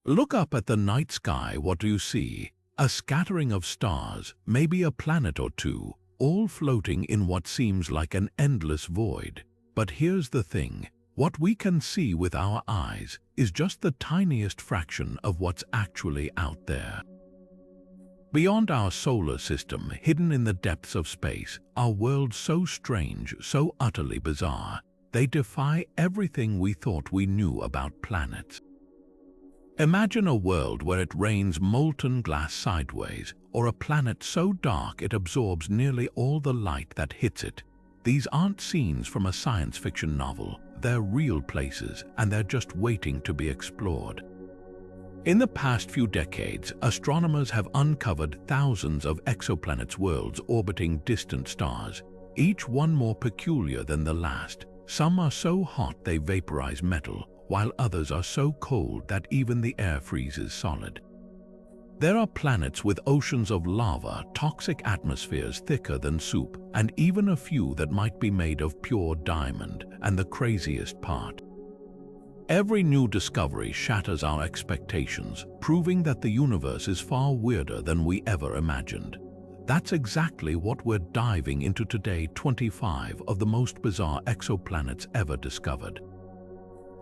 Look up at the night sky. What do you see? A scattering of stars, maybe a planet or two, all floating in what seems like an endless void. But here's the thing. What we can see with our eyes is just the tiniest fraction of what's actually out there. Beyond our solar system, hidden in the depths of space, are worlds so strange, so utterly bizarre, they defy everything we thought we knew about planets. Imagine a world where it rains molten glass sideways, or a planet so dark it absorbs nearly all the light that hits it. These aren't scenes from a science fiction novel. They're real places, and they're just waiting to be explored. In the past few decades, astronomers have uncovered thousands of exoplanets, worlds orbiting distant stars, each one more peculiar than the last. Some are so hot they vaporize metal, while others are so cold that even the air freezes solid. There are planets with oceans of lava, toxic atmospheres thicker than soup, and even a few that might be made of pure diamond. And the craziest part: every new discovery shatters our expectations, proving that the universe is far weirder than we ever imagined. That's exactly what we're diving into today, 25 of the most bizarre exoplanets ever discovered.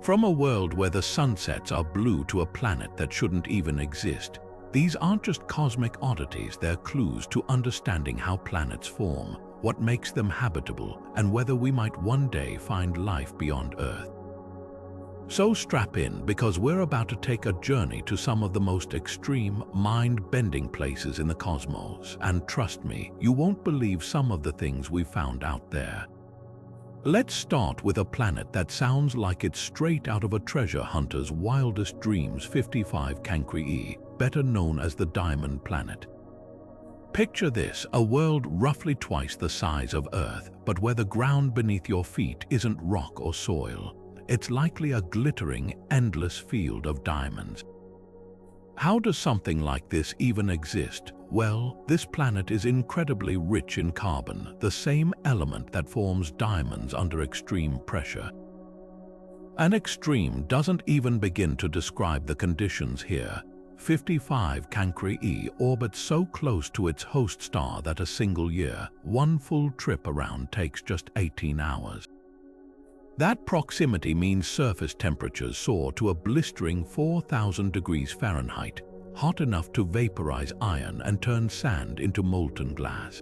From a world where the sunsets are blue to a planet that shouldn't even exist, these aren't just cosmic oddities, they're clues to understanding how planets form, what makes them habitable, and whether we might one day find life beyond Earth. So strap in, because we're about to take a journey to some of the most extreme, mind-bending places in the cosmos. And trust me, you won't believe some of the things we found out there. Let's start with a planet that sounds like it's straight out of a treasure hunter's wildest dreams, 55 Cancri, better known as the Diamond Planet. Picture this, a world roughly twice the size of Earth, but where the ground beneath your feet isn't rock or soil. It's likely a glittering, endless field of diamonds. How does something like this even exist? Well, this planet is incredibly rich in carbon, the same element that forms diamonds under extreme pressure. And extreme doesn't even begin to describe the conditions here. 55 Cancri orbits so close to its host star that a single year, one full trip around, takes just 18 hours. That proximity means surface temperatures soar to a blistering 4,000 degrees Fahrenheit, hot enough to vaporize iron and turn sand into molten glass.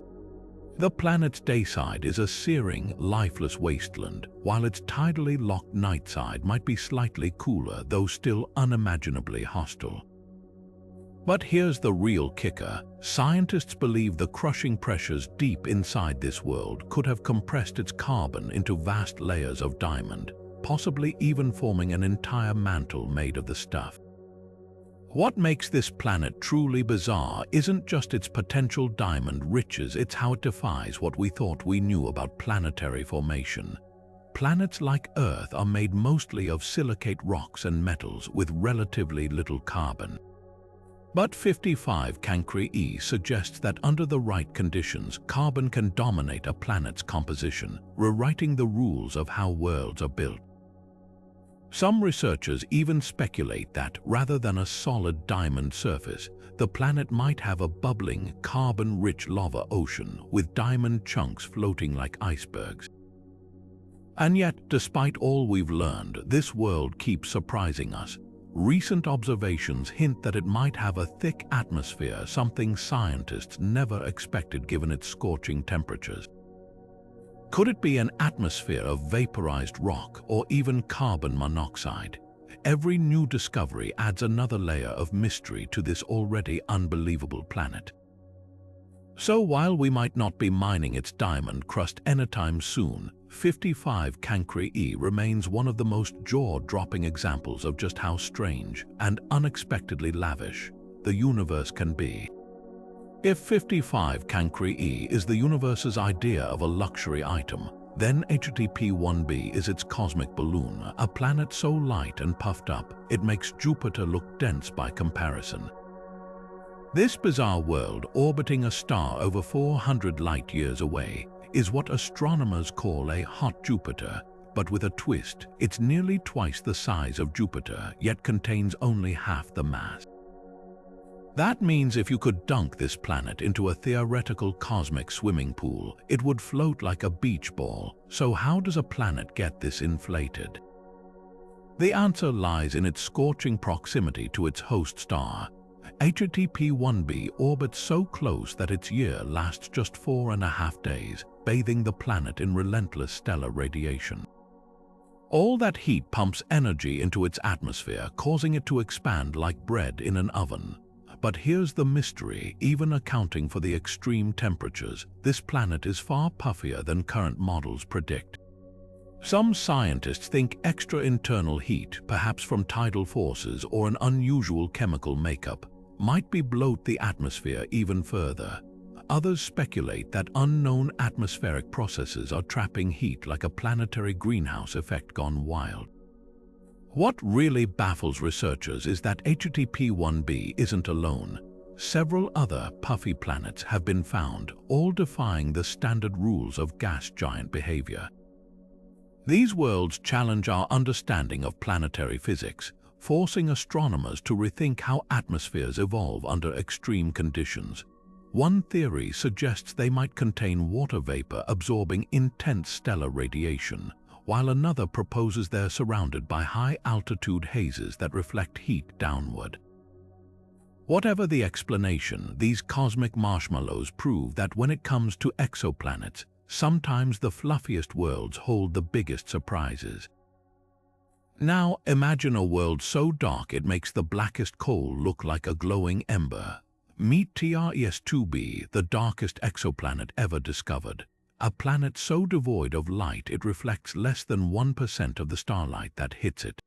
The planet's dayside is a searing, lifeless wasteland, while its tidally locked night side might be slightly cooler, though still unimaginably hostile. But here's the real kicker. Scientists believe the crushing pressures deep inside this world could have compressed its carbon into vast layers of diamond, possibly even forming an entire mantle made of the stuff. What makes this planet truly bizarre isn't just its potential diamond riches, it's how it defies what we thought we knew about planetary formation. Planets like Earth are made mostly of silicate rocks and metals with relatively little carbon. But 55 Cancri suggests that under the right conditions, carbon can dominate a planet's composition, rewriting the rules of how worlds are built. Some researchers even speculate that, rather than a solid diamond surface, the planet might have a bubbling, carbon-rich lava ocean with diamond chunks floating like icebergs. And yet, despite all we've learned, this world keeps surprising us. Recent observations hint that it might have a thick atmosphere, something scientists never expected given its scorching temperatures. Could it be an atmosphere of vaporized rock or even carbon monoxide? Every new discovery adds another layer of mystery to this already unbelievable planet. So while we might not be mining its diamond crust anytime soon, 55 Cancri remains one of the most jaw-dropping examples of just how strange and unexpectedly lavish the universe can be. If 55 Cancri is the universe's idea of a luxury item, then HTP-1b is its cosmic balloon, a planet so light and puffed up it makes Jupiter look dense by comparison. This bizarre world, orbiting a star over 400 light-years away, is what astronomers call a hot Jupiter, but with a twist, it's nearly twice the size of Jupiter, yet contains only half the mass. That means if you could dunk this planet into a theoretical cosmic swimming pool, it would float like a beach ball. So how does a planet get this inflated? The answer lies in its scorching proximity to its host star. HTP-1b orbits so close that its year lasts just 4.5 days, bathing the planet in relentless stellar radiation. All that heat pumps energy into its atmosphere, causing it to expand like bread in an oven. But here's the mystery: even accounting for the extreme temperatures, this planet is far puffier than current models predict. Some scientists think extra internal heat, perhaps from tidal forces or an unusual chemical makeup, might bloat the atmosphere even further. Others speculate that unknown atmospheric processes are trapping heat like a planetary greenhouse effect gone wild. What really baffles researchers is that HTP-1b isn't alone. Several other puffy planets have been found, all defying the standard rules of gas giant behavior. These worlds challenge our understanding of planetary physics, forcing astronomers to rethink how atmospheres evolve under extreme conditions. One theory suggests they might contain water vapor absorbing intense stellar radiation, while another proposes they're surrounded by high-altitude hazes that reflect heat downward. Whatever the explanation, these cosmic marshmallows prove that when it comes to exoplanets, sometimes the fluffiest worlds hold the biggest surprises. Now, imagine a world so dark it makes the blackest coal look like a glowing ember. Meet TRES-2b, the darkest exoplanet ever discovered. A planet so devoid of light it reflects less than 1% of the starlight that hits it.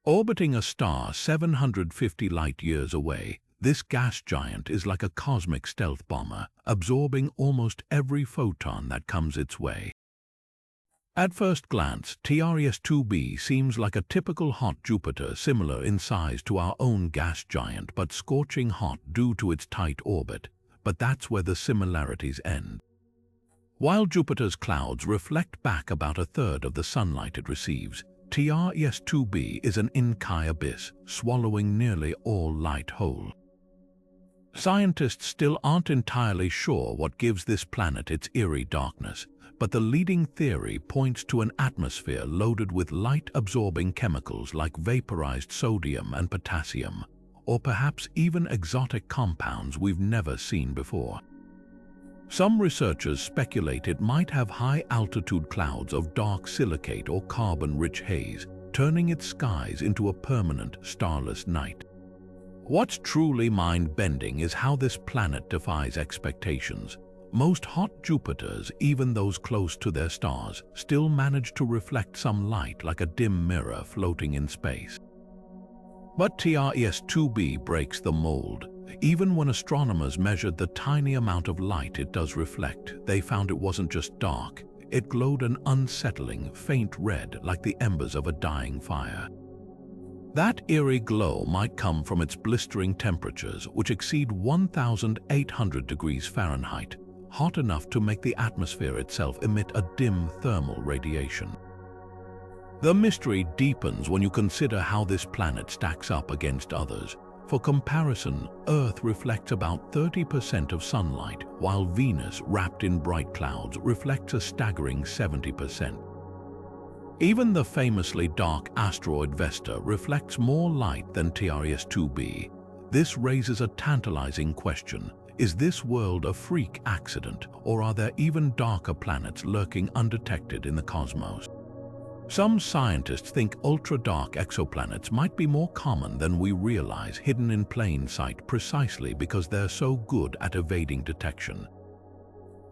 Orbiting a star 750 light-years away, this gas giant is like a cosmic stealth bomber, absorbing almost every photon that comes its way. At first glance, TRES-2b seems like a typical hot Jupiter, similar in size to our own gas giant but scorching hot due to its tight orbit. But that's where the similarities end. While Jupiter's clouds reflect back about a third of the sunlight it receives, TRES-2b is an inky abyss, swallowing nearly all light whole. Scientists still aren't entirely sure what gives this planet its eerie darkness, but the leading theory points to an atmosphere loaded with light-absorbing chemicals like vaporized sodium and potassium, or perhaps even exotic compounds we've never seen before. Some researchers speculate it might have high-altitude clouds of dark silicate or carbon-rich haze, turning its skies into a permanent, starless night. What's truly mind-bending is how this planet defies expectations. Most hot Jupiters, even those close to their stars, still manage to reflect some light like a dim mirror floating in space. But TRES-2b breaks the mold. Even when astronomers measured the tiny amount of light it does reflect, they found it wasn't just dark. It glowed an unsettling, faint red like the embers of a dying fire. That eerie glow might come from its blistering temperatures, which exceed 1,800 degrees Fahrenheit, hot enough to make the atmosphere itself emit a dim thermal radiation. The mystery deepens when you consider how this planet stacks up against others. For comparison, Earth reflects about 30% of sunlight, while Venus, wrapped in bright clouds, reflects a staggering 70%. Even the famously dark asteroid Vesta reflects more light than TRES-2b. This raises a tantalizing question. Is this world a freak accident, or are there even darker planets lurking undetected in the cosmos? Some scientists think ultra-dark exoplanets might be more common than we realize, hidden in plain sight precisely because they're so good at evading detection.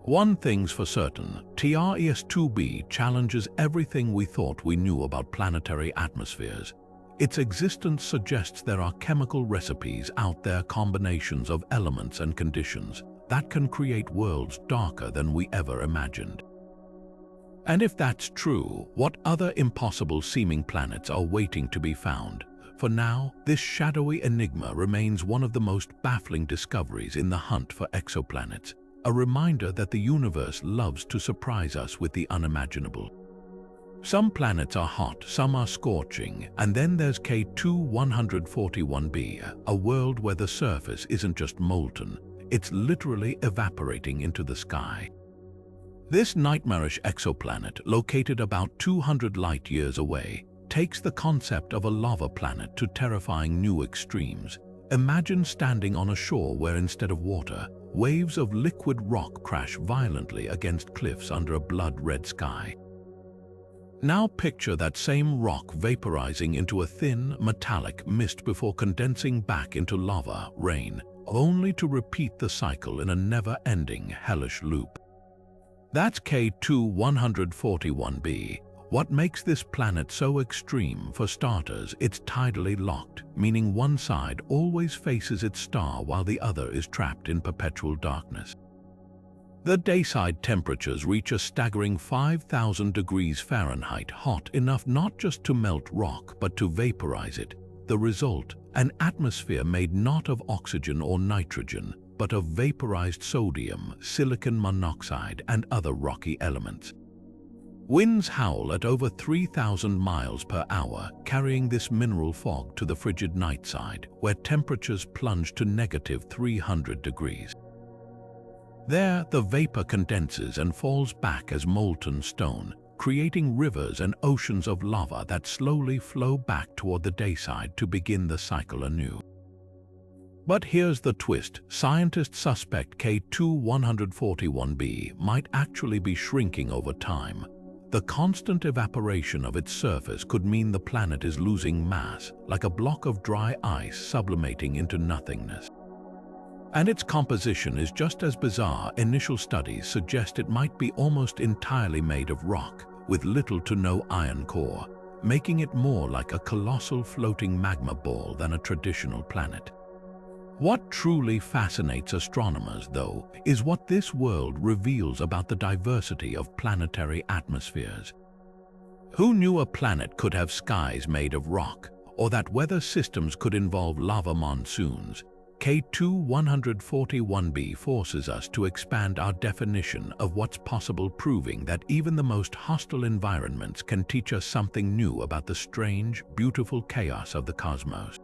One thing's for certain, TRES-2b challenges everything we thought we knew about planetary atmospheres. Its existence suggests there are chemical recipes out there, combinations of elements and conditions, that can create worlds darker than we ever imagined. And if that's true, what other impossible-seeming planets are waiting to be found? For now, this shadowy enigma remains one of the most baffling discoveries in the hunt for exoplanets, a reminder that the universe loves to surprise us with the unimaginable. Some planets are hot, some are scorching, and then there's K2-141b, a world where the surface isn't just molten, it's literally evaporating into the sky. This nightmarish exoplanet, located about 200 light-years away, takes the concept of a lava planet to terrifying new extremes. Imagine standing on a shore where instead of water, waves of liquid rock crash violently against cliffs under a blood-red sky. Now picture that same rock vaporizing into a thin, metallic mist before condensing back into lava, rain, only to repeat the cycle in a never-ending, hellish loop. That's K2-141b. What makes this planet so extreme? For starters, it's tidally locked, meaning one side always faces its star while the other is trapped in perpetual darkness. The dayside temperatures reach a staggering 5,000 degrees Fahrenheit, hot enough not just to melt rock but to vaporize it. The result, an atmosphere made not of oxygen or nitrogen, but of vaporized sodium, silicon monoxide, and other rocky elements. Winds howl at over 3,000 miles per hour, carrying this mineral fog to the frigid night side, where temperatures plunge to -300 degrees. There, the vapor condenses and falls back as molten stone, creating rivers and oceans of lava that slowly flow back toward the dayside to begin the cycle anew. But here's the twist. Scientists suspect K2-141b might actually be shrinking over time. The constant evaporation of its surface could mean the planet is losing mass, like a block of dry ice sublimating into nothingness. And its composition is just as bizarre. Initial studies suggest it might be almost entirely made of rock, with little to no iron core, making it more like a colossal floating magma ball than a traditional planet. What truly fascinates astronomers, though, is what this world reveals about the diversity of planetary atmospheres. Who knew a planet could have skies made of rock, or that weather systems could involve lava monsoons? K2-141b forces us to expand our definition of what's possible, proving that even the most hostile environments can teach us something new about the strange, beautiful chaos of the cosmos.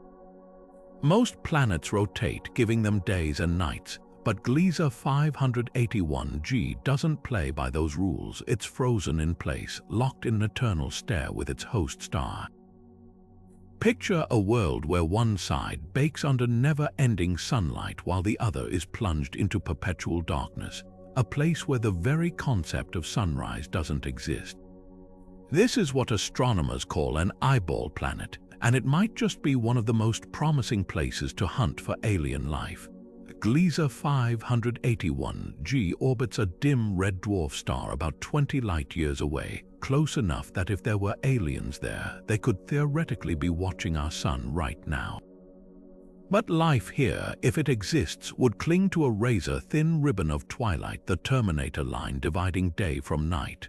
Most planets rotate, giving them days and nights, but Gliese 581g doesn't play by those rules. It's frozen in place, locked in an eternal stare with its host star. Picture a world where one side bakes under never-ending sunlight while the other is plunged into perpetual darkness, a place where the very concept of sunrise doesn't exist. This is what astronomers call an eyeball planet, and it might just be one of the most promising places to hunt for alien life. Gliese 581g orbits a dim red dwarf star about 20 light-years away, close enough that if there were aliens there, they could theoretically be watching our sun right now. But life here, if it exists, would cling to a razor-thin ribbon of twilight, the Terminator line dividing day from night.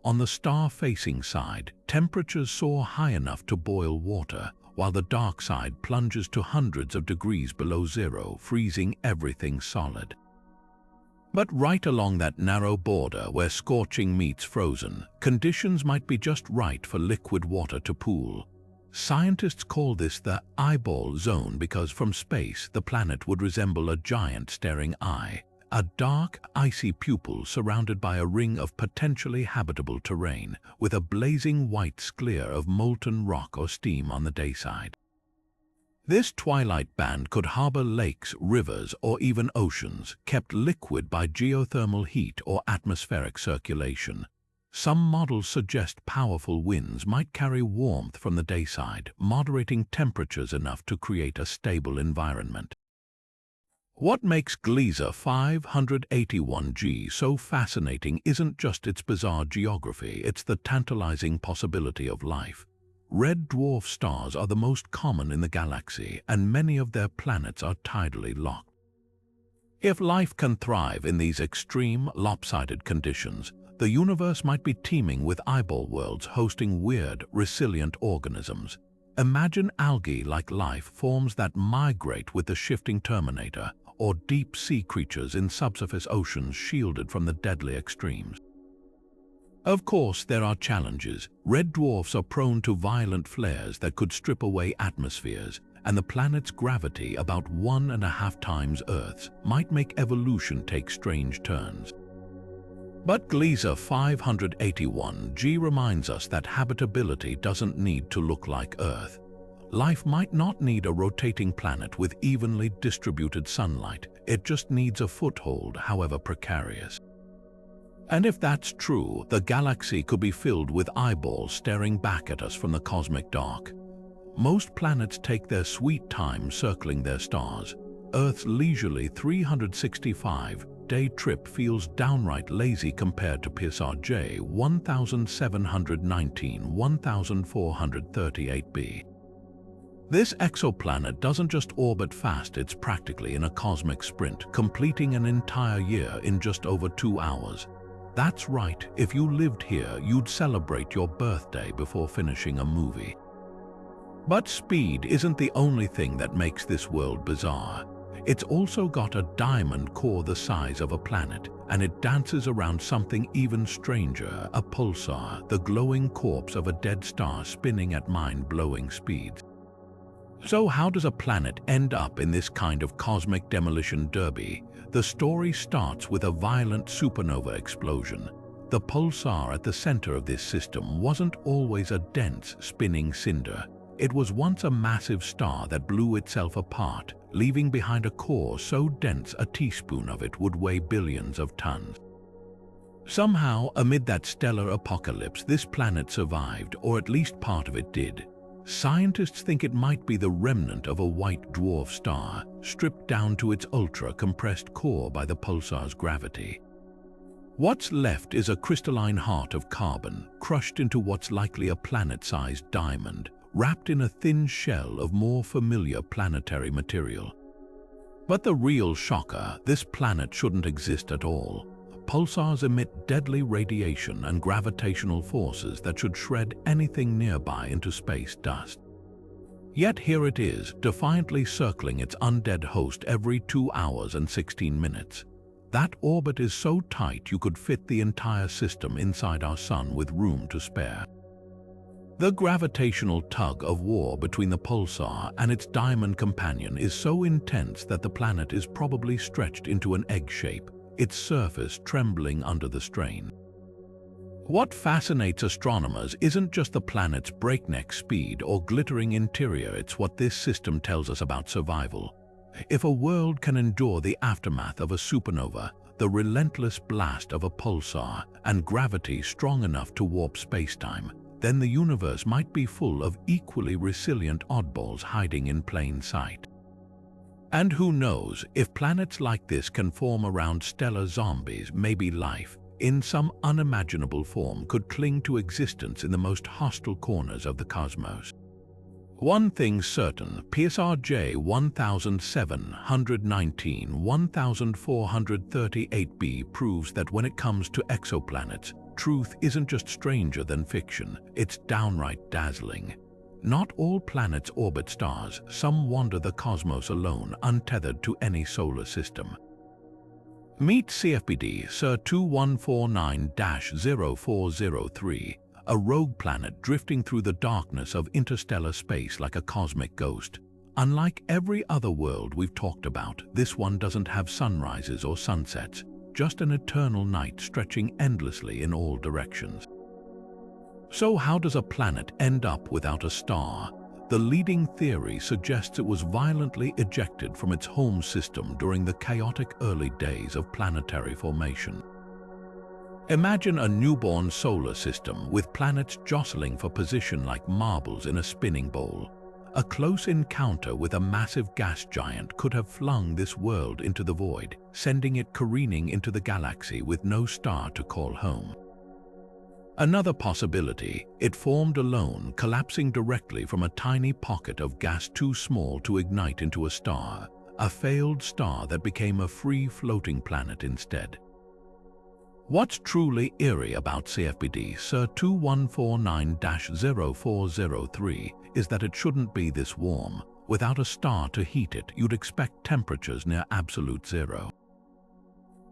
On the star-facing side, temperatures soar high enough to boil water, while the dark side plunges to hundreds of degrees below zero, freezing everything solid. But right along that narrow border where scorching meets frozen, conditions might be just right for liquid water to pool. Scientists call this the eyeball zone because from space the planet would resemble a giant staring eye, a dark, icy pupil surrounded by a ring of potentially habitable terrain, with a blazing white sclere of molten rock or steam on the dayside. This twilight band could harbor lakes, rivers, or even oceans, kept liquid by geothermal heat or atmospheric circulation. Some models suggest powerful winds might carry warmth from the dayside, moderating temperatures enough to create a stable environment. What makes Gliese 581g so fascinating isn't just its bizarre geography, it's the tantalizing possibility of life. Red dwarf stars are the most common in the galaxy, and many of their planets are tidally locked. If life can thrive in these extreme, lopsided conditions, the universe might be teeming with eyeball worlds hosting weird, resilient organisms. Imagine algae-like life forms that migrate with the shifting Terminator, or deep-sea creatures in subsurface oceans shielded from the deadly extremes. Of course, there are challenges. Red dwarfs are prone to violent flares that could strip away atmospheres, and the planet's gravity, about 1.5 times Earth's, might make evolution take strange turns. But Gliese 581g reminds us that habitability doesn't need to look like Earth. Life might not need a rotating planet with evenly distributed sunlight. It just needs a foothold, however precarious. And if that's true, the galaxy could be filled with eyeballs staring back at us from the cosmic dark. Most planets take their sweet time circling their stars. Earth's leisurely 365-day trip feels downright lazy compared to Bizarre 1719-1438b. This exoplanet doesn't just orbit fast, it's practically in a cosmic sprint, completing an entire year in just over 2 hours. That's right, if you lived here, you'd celebrate your birthday before finishing a movie. But speed isn't the only thing that makes this world bizarre. It's also got a diamond core the size of a planet, and it dances around something even stranger, a pulsar, the glowing corpse of a dead star spinning at mind-blowing speeds. So how does a planet end up in this kind of cosmic demolition derby? The story starts with a violent supernova explosion. The pulsar at the center of this system wasn't always a dense, spinning cinder. It was once a massive star that blew itself apart, leaving behind a core so dense a teaspoon of it would weigh billions of tons. Somehow, amid that stellar apocalypse, this planet survived, or at least part of it did. Scientists think it might be the remnant of a white dwarf star, stripped down to its ultra-compressed core by the pulsar's gravity. What's left is a crystalline heart of carbon, crushed into what's likely a planet-sized diamond, wrapped in a thin shell of more familiar planetary material. But the real shocker, this planet shouldn't exist at all. Pulsars emit deadly radiation and gravitational forces that should shred anything nearby into space dust. Yet here it is, defiantly circling its undead host every 2 hours and 16 minutes. That orbit is so tight you could fit the entire system inside our sun with room to spare. The gravitational tug-of-war between the pulsar and its diamond companion is so intense that the planet is probably stretched into an egg shape, its surface trembling under the strain. What fascinates astronomers isn't just the planet's breakneck speed or glittering interior, it's what this system tells us about survival. If a world can endure the aftermath of a supernova, the relentless blast of a pulsar, and gravity strong enough to warp spacetime, then the universe might be full of equally resilient oddballs hiding in plain sight. And who knows, if planets like this can form around stellar zombies, maybe life, in some unimaginable form, could cling to existence in the most hostile corners of the cosmos. One thing's certain, Bizarre 1719-1438b proves that when it comes to exoplanets, truth isn't just stranger than fiction, it's downright dazzling. Not all planets orbit stars, some wander the cosmos alone, untethered to any solar system. Meet CFBD Sir 2149-0403, a rogue planet drifting through the darkness of interstellar space like a cosmic ghost. Unlike every other world we've talked about, this one doesn't have sunrises or sunsets, just an eternal night stretching endlessly in all directions. So how does a planet end up without a star? The leading theory suggests it was violently ejected from its home system during the chaotic early days of planetary formation. Imagine a newborn solar system with planets jostling for position like marbles in a spinning bowl. A close encounter with a massive gas giant could have flung this world into the void, sending it careening into the galaxy with no star to call home. Another possibility, it formed alone, collapsing directly from a tiny pocket of gas too small to ignite into a star, a failed star that became a free-floating planet instead. What's truly eerie about CFBD Sir 2149-0403 is that it shouldn't be this warm. Without a star to heat it, you'd expect temperatures near absolute zero.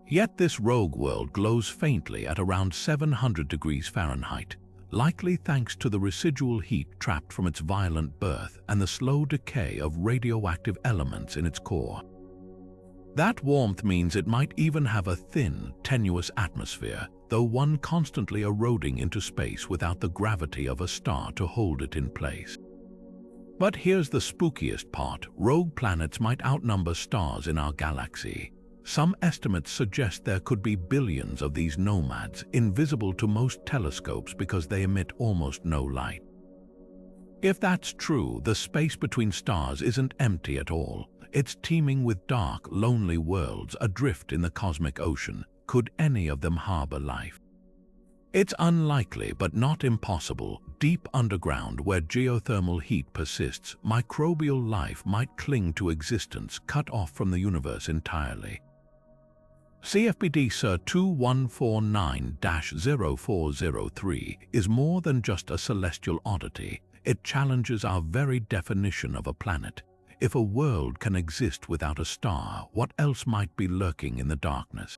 Yet this rogue world glows faintly at around 700 degrees Fahrenheit, likely thanks to the residual heat trapped from its violent birth and the slow decay of radioactive elements in its core. That warmth means it might even have a thin, tenuous atmosphere, though one constantly eroding into space without the gravity of a star to hold it in place. But here's the spookiest part: rogue planets might outnumber stars in our galaxy. Some estimates suggest there could be billions of these nomads, invisible to most telescopes because they emit almost no light. If that's true, the space between stars isn't empty at all. It's teeming with dark, lonely worlds adrift in the cosmic ocean. Could any of them harbor life? It's unlikely, but not impossible. Deep underground, where geothermal heat persists, microbial life might cling to existence, cut off from the universe entirely. CFBD SIR 2149-0403 is more than just a celestial oddity. It challenges our very definition of a planet. If a world can exist without a star, what else might be lurking in the darkness?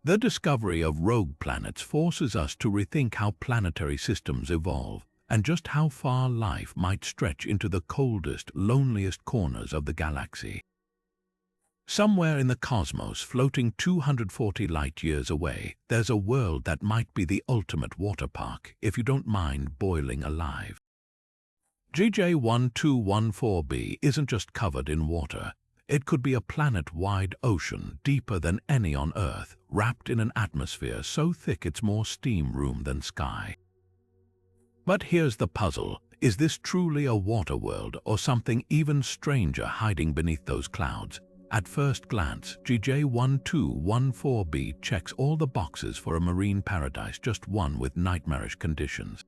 The discovery of rogue planets forces us to rethink how planetary systems evolve and just how far life might stretch into the coldest, loneliest corners of the galaxy. Somewhere in the cosmos, floating 240 light-years away, there's a world that might be the ultimate water park, if you don't mind boiling alive. GJ1214b isn't just covered in water. It could be a planet-wide ocean, deeper than any on Earth, wrapped in an atmosphere so thick it's more steam room than sky. But here's the puzzle. Is this truly a water world, or something even stranger hiding beneath those clouds? At first glance, GJ1214b checks all the boxes for a marine paradise, just one with nightmarish conditions.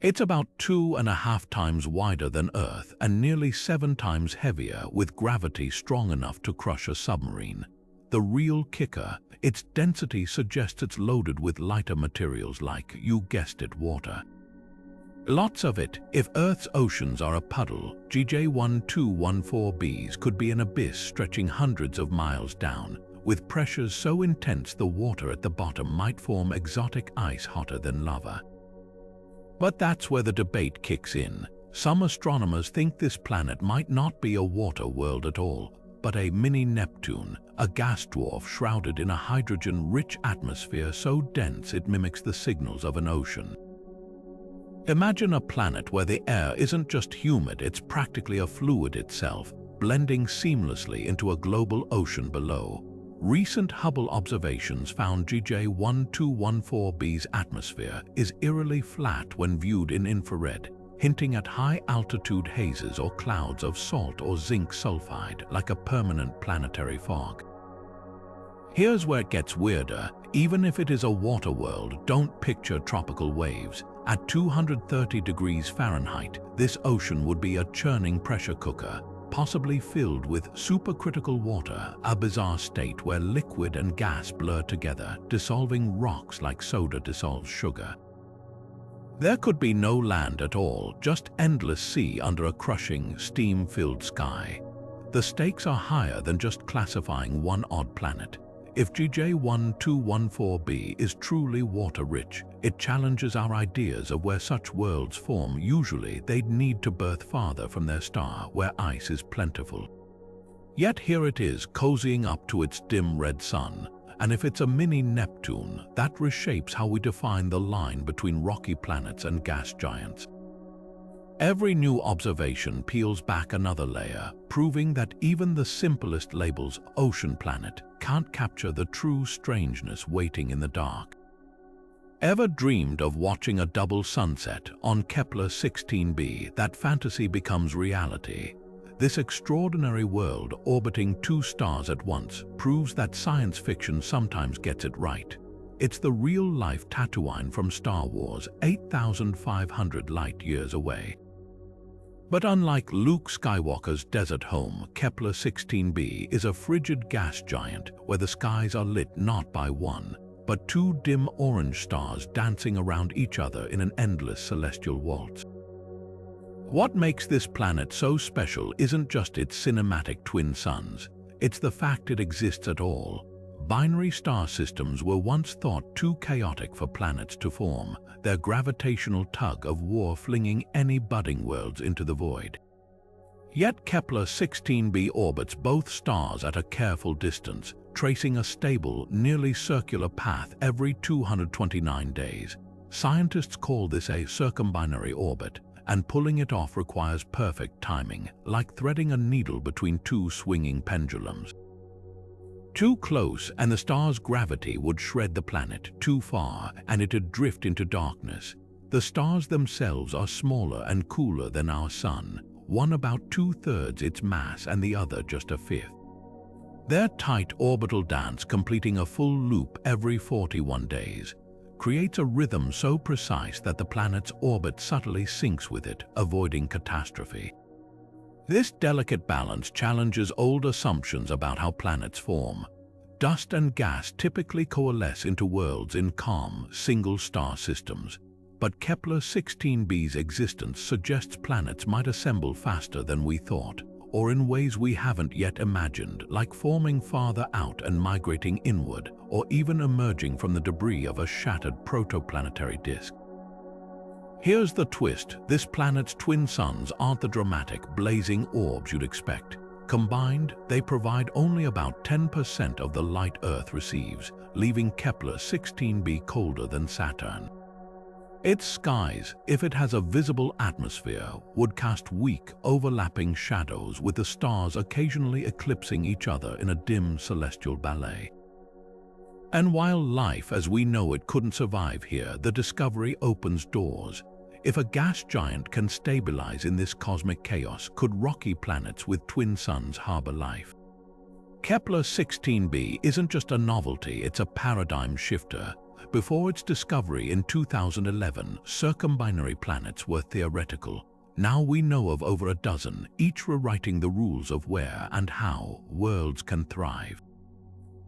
It's about 2.5 times wider than Earth and nearly 7 times heavier, with gravity strong enough to crush a submarine. The real kicker: its density suggests it's loaded with lighter materials like, you guessed it, water. Lots of it. If Earth's oceans are a puddle, GJ1214b's could be an abyss stretching hundreds of miles down, with pressures so intense the water at the bottom might form exotic ice hotter than lava. But that's where the debate kicks in. Some astronomers think this planet might not be a water world at all, but a mini Neptune, a gas dwarf shrouded in a hydrogen-rich atmosphere so dense it mimics the signals of an ocean. Imagine a planet where the air isn't just humid, it's practically a fluid itself, blending seamlessly into a global ocean below. Recent Hubble observations found GJ1214b's atmosphere is eerily flat when viewed in infrared, hinting at high-altitude hazes or clouds of salt or zinc sulfide, like a permanent planetary fog. Here's where it gets weirder. Even if it is a water world, don't picture tropical waves. At 230 degrees Fahrenheit, this ocean would be a churning pressure cooker, possibly filled with supercritical water, a bizarre state where liquid and gas blur together, dissolving rocks like soda dissolves sugar. There could be no land at all, just endless sea under a crushing, steam-filled sky. The stakes are higher than just classifying one odd planet. If GJ1214b is truly water-rich, it challenges our ideas of where such worlds form. Usually, they'd need to berth farther from their star, where ice is plentiful. Yet here it is, cozying up to its dim red sun. And if it's a mini Neptune, that reshapes how we define the line between rocky planets and gas giants. Every new observation peels back another layer, proving that even the simplest labels, ocean planet, can't capture the true strangeness waiting in the dark. Ever dreamed of watching a double sunset on Kepler 16b? That fantasy becomes reality. This extraordinary world orbiting 2 stars at once proves that science fiction sometimes gets it right. It's the real-life Tatooine from Star Wars, 8,500 light-years away. But unlike Luke Skywalker's desert home, Kepler 16b is a frigid gas giant where the skies are lit not by one, but 2 dim orange stars dancing around each other in an endless celestial waltz. What makes this planet so special isn't just its cinematic twin suns, it's the fact it exists at all. binary star systems were once thought too chaotic for planets to form, their gravitational tug of war flinging any budding worlds into the void. Yet Kepler-16b orbits both stars at a careful distance, tracing a stable, nearly circular path every 229 days. Scientists call this a circumbinary orbit, and pulling it off requires perfect timing, like threading a needle between two swinging pendulums. Too close and the star's gravity would shred the planet, too far and it'd drift into darkness. The stars themselves are smaller and cooler than our Sun, one about 2/3 its mass and the other just a fifth. Their tight orbital dance, completing a full loop every 41 days, creates a rhythm so precise that the planet's orbit subtly syncs with it, avoiding catastrophe. This delicate balance challenges old assumptions about how planets form. Dust and gas typically coalesce into worlds in calm, single-star systems, but Kepler-16b's existence suggests planets might assemble faster than we thought, or in ways we haven't yet imagined, like forming farther out and migrating inward, or even emerging from the debris of a shattered protoplanetary disk. Here's the twist: this planet's twin suns aren't the dramatic, blazing orbs you'd expect. Combined, they provide only about 10% of the light Earth receives, leaving Kepler-16b colder than Saturn. Its skies, if it has a visible atmosphere, would cast weak, overlapping shadows, with the stars occasionally eclipsing each other in a dim celestial ballet. And while life as we know it couldn't survive here, the discovery opens doors. If a gas giant can stabilize in this cosmic chaos, could rocky planets with twin suns harbor life? Kepler-16b isn't just a novelty, it's a paradigm shifter. Before its discovery in 2011, circumbinary planets were theoretical. Now we know of over a dozen, each rewriting the rules of where and how worlds can thrive.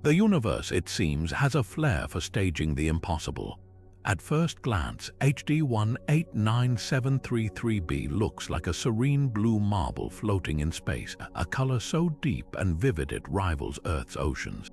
The universe, it seems, has a flair for staging the impossible. At first glance, HD 189733b looks like a serene blue marble floating in space, a color so deep and vivid it rivals Earth's oceans.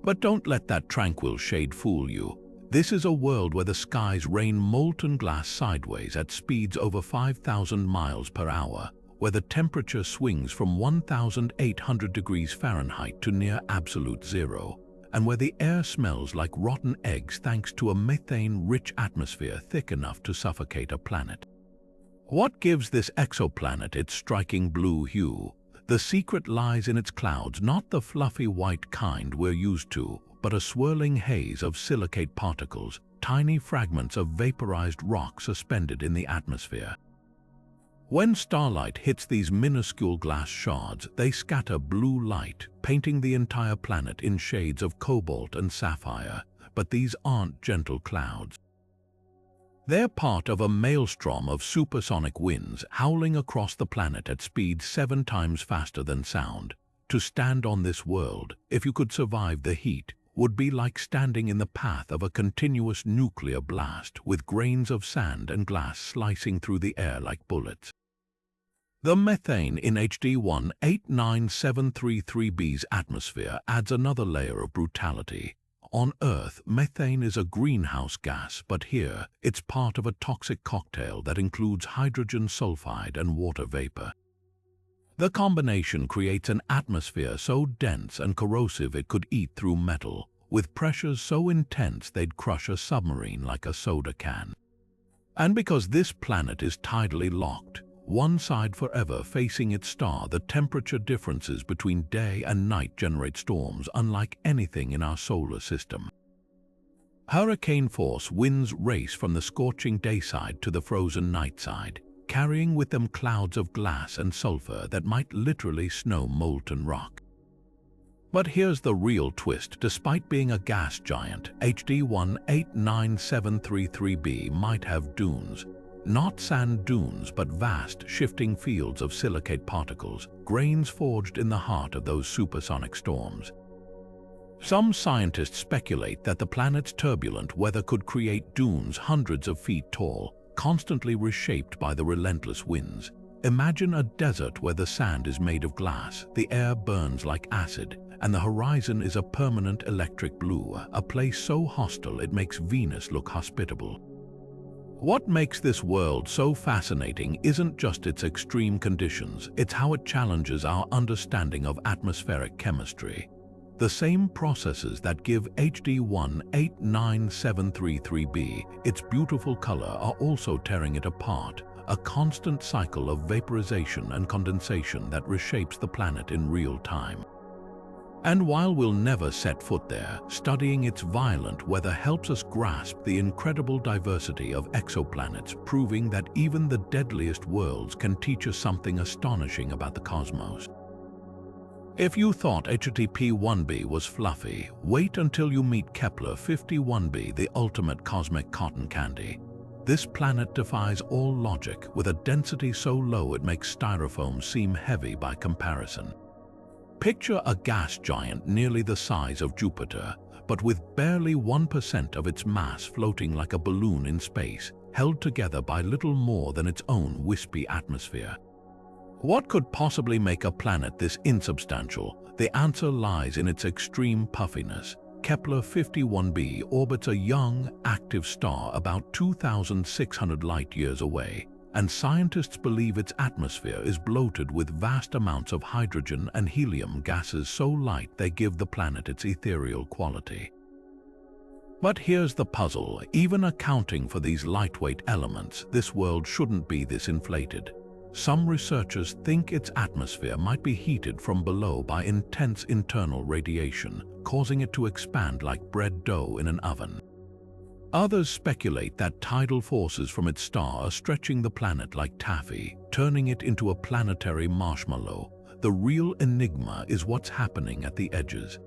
But don't let that tranquil shade fool you. This is a world where the skies rain molten glass sideways at speeds over 5,000 miles per hour, where the temperature swings from 1,800 degrees Fahrenheit to near absolute zero, and where the air smells like rotten eggs thanks to a methane-rich atmosphere thick enough to suffocate a planet. What gives this exoplanet its striking blue hue? The secret lies in its clouds, not the fluffy white kind we're used to, but a swirling haze of silicate particles, tiny fragments of vaporized rock suspended in the atmosphere. When starlight hits these minuscule glass shards, they scatter blue light, painting the entire planet in shades of cobalt and sapphire. But these aren't gentle clouds. They're part of a maelstrom of supersonic winds howling across the planet at speeds 7 times faster than sound. To stand on this world, if you could survive the heat, would be like standing in the path of a continuous nuclear blast, with grains of sand and glass slicing through the air like bullets. The methane in HD 189733b's atmosphere adds another layer of brutality. On Earth, methane is a greenhouse gas, but here it's part of a toxic cocktail that includes hydrogen sulfide and water vapor. The combination creates an atmosphere so dense and corrosive it could eat through metal, with pressures so intense they'd crush a submarine like a soda can. And because this planet is tidally locked, one side forever facing its star, the temperature differences between day and night generate storms unlike anything in our solar system. Hurricane-force winds race from the scorching day side to the frozen night side, carrying with them clouds of glass and sulfur that might literally snow molten rock. But here's the real twist: despite being a gas giant, HD 189733b might have dunes. Not sand dunes, but vast, shifting fields of silicate particles, grains forged in the heart of those supersonic storms. Some scientists speculate that the planet's turbulent weather could create dunes hundreds of feet tall, constantly reshaped by the relentless winds. Imagine a desert where the sand is made of glass, the air burns like acid, and the horizon is a permanent electric blue, a place so hostile it makes Venus look hospitable. What makes this world so fascinating isn't just its extreme conditions, it's how it challenges our understanding of atmospheric chemistry. The same processes that give HD 189733b its beautiful color are also tearing it apart, a constant cycle of vaporization and condensation that reshapes the planet in real time. And while we'll never set foot there, studying its violent weather helps us grasp the incredible diversity of exoplanets, proving that even the deadliest worlds can teach us something astonishing about the cosmos. If you thought HTP 1b was fluffy, wait until you meet Kepler 51b, the ultimate cosmic cotton candy. This planet defies all logic, with a density so low it makes styrofoam seem heavy by comparison. Picture a gas giant nearly the size of Jupiter, but with barely 1% of its mass floating like a balloon in space, held together by little more than its own wispy atmosphere. What could possibly make a planet this insubstantial? The answer lies in its extreme puffiness. Kepler 51b orbits a young, active star about 2,600 light-years away, and scientists believe its atmosphere is bloated with vast amounts of hydrogen and helium gases so light they give the planet its ethereal quality. But here's the puzzle: even accounting for these lightweight elements, this world shouldn't be this inflated. Some researchers think its atmosphere might be heated from below by intense internal radiation, causing it to expand like bread dough in an oven. Others speculate that tidal forces from its star are stretching the planet like taffy, turning it into a planetary marshmallow. The real enigma is what's happening at the edges.